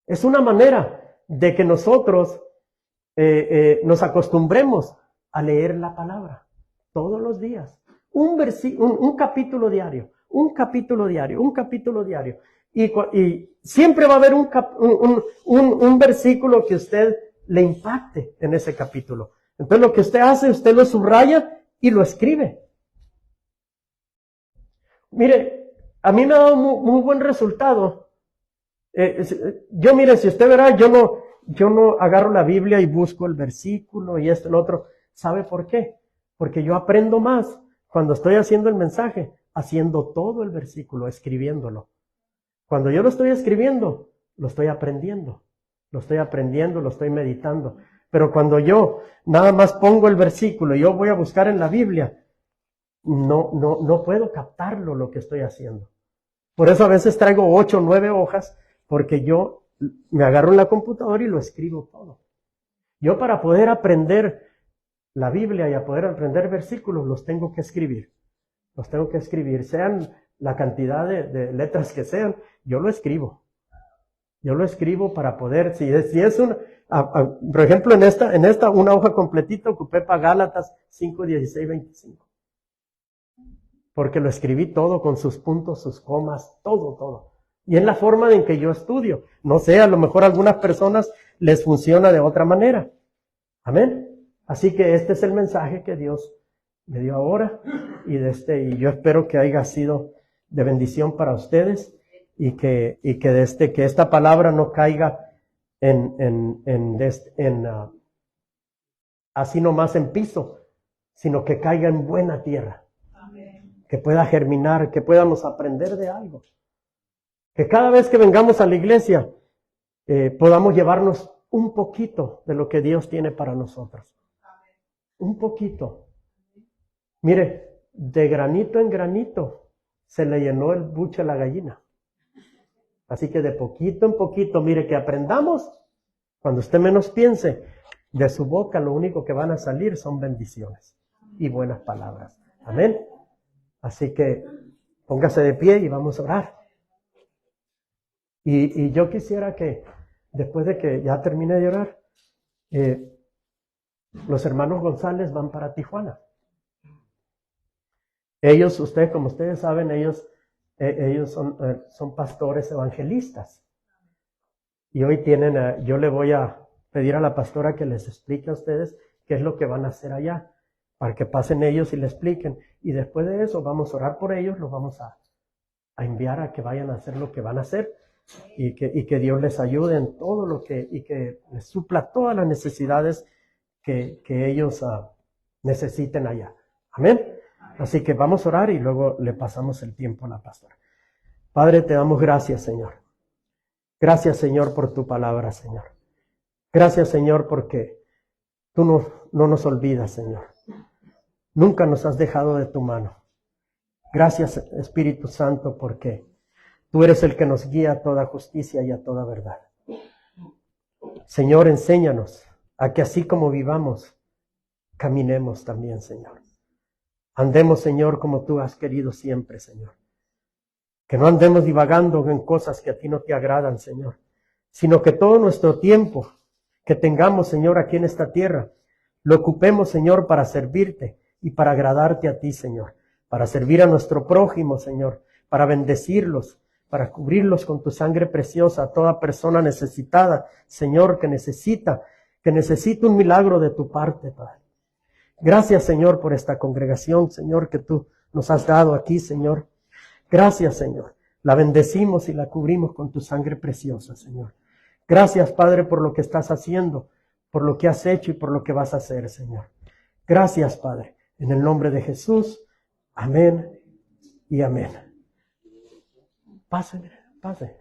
A: Es una manera de que nosotros nos acostumbremos a leer la palabra todos los días. Un capítulo diario, un capítulo diario. Y siempre va a haber un versículo que usted le impacte en ese capítulo. Entonces lo que usted hace, usted lo subraya y lo escribe. Mire, a mí me ha dado muy buen resultado. Mire, si usted verá, yo no agarro la Biblia y busco el versículo y esto y lo otro. ¿Sabe por qué? Porque yo aprendo más cuando estoy haciendo el mensaje, haciendo todo el versículo, escribiéndolo. Cuando yo lo estoy escribiendo, lo estoy aprendiendo. Lo estoy meditando. Pero cuando yo nada más pongo el versículo y yo voy a buscar en la Biblia, no puedo captarlo lo que estoy haciendo. Por eso a veces traigo 8 o 9 hojas, porque yo me agarro en la computadora y lo escribo todo. Yo para poder aprender la Biblia y a poder aprender versículos, los tengo que escribir. Sean la cantidad de letras que sean, yo lo escribo. Yo lo escribo para poder, si es por ejemplo, en esta, una hoja completita ocupé para Gálatas 5, 16, 25. Porque lo escribí todo con sus puntos, sus comas, todo. Y es la forma en que yo estudio. No sé, a lo mejor a algunas personas les funciona de otra manera. Amén. Así que este es el mensaje que Dios me dio ahora. Y yo espero que haya sido de bendición para ustedes. Y que esta palabra no caiga así nomás en piso, sino que caiga en buena tierra. Amén. Que pueda germinar, que podamos aprender de algo. Que cada vez que vengamos a la iglesia podamos llevarnos un poquito de lo que Dios tiene para nosotros. Amén. Un poquito. Mire, de granito en granito se le llenó el buche a la gallina. Así que de poquito en poquito, mire, que aprendamos. Cuando usted menos piense, de su boca lo único que van a salir son bendiciones y buenas palabras. Amén. Así que póngase de pie y vamos a orar. Y yo quisiera que, después de que ya termine de orar, los hermanos González van para Tijuana. Ellos, como ustedes saben, ellos son pastores evangelistas. Y hoy yo le voy a pedir a la pastora que les explique a ustedes qué es lo que van a hacer allá, para que pasen ellos y le expliquen. Y después de eso vamos a orar por ellos, los vamos a enviar a que vayan a hacer lo que van a hacer. Y que Dios les ayude en todo y que les supla todas las necesidades que ellos necesiten allá. Amén. Así que vamos a orar y luego le pasamos el tiempo a la pastora. Padre, te damos gracias, Señor. Gracias, Señor, por tu palabra, Señor. Gracias, Señor, porque tú no nos olvidas, Señor. Nunca nos has dejado de tu mano. Gracias, Espíritu Santo, porque tú eres el que nos guía a toda justicia y a toda verdad. Señor, enséñanos a que así como vivamos, caminemos también, Señor. Andemos, Señor, como tú has querido siempre, Señor. Que no andemos divagando en cosas que a ti no te agradan, Señor, sino que todo nuestro tiempo que tengamos, Señor, aquí en esta tierra, lo ocupemos, Señor, para servirte y para agradarte a ti, Señor, para servir a nuestro prójimo, Señor, para bendecirlos, para cubrirlos con tu sangre preciosa, a toda persona necesitada, Señor, que necesita un milagro de tu parte, Padre. Gracias, Señor, por esta congregación, Señor, que tú nos has dado aquí, Señor. Gracias, Señor. La bendecimos y la cubrimos con tu sangre preciosa, Señor. Gracias, Padre, por lo que estás haciendo, por lo que has hecho y por lo que vas a hacer, Señor. Gracias, Padre. En el nombre de Jesús. Amén y amén. Pase, pase.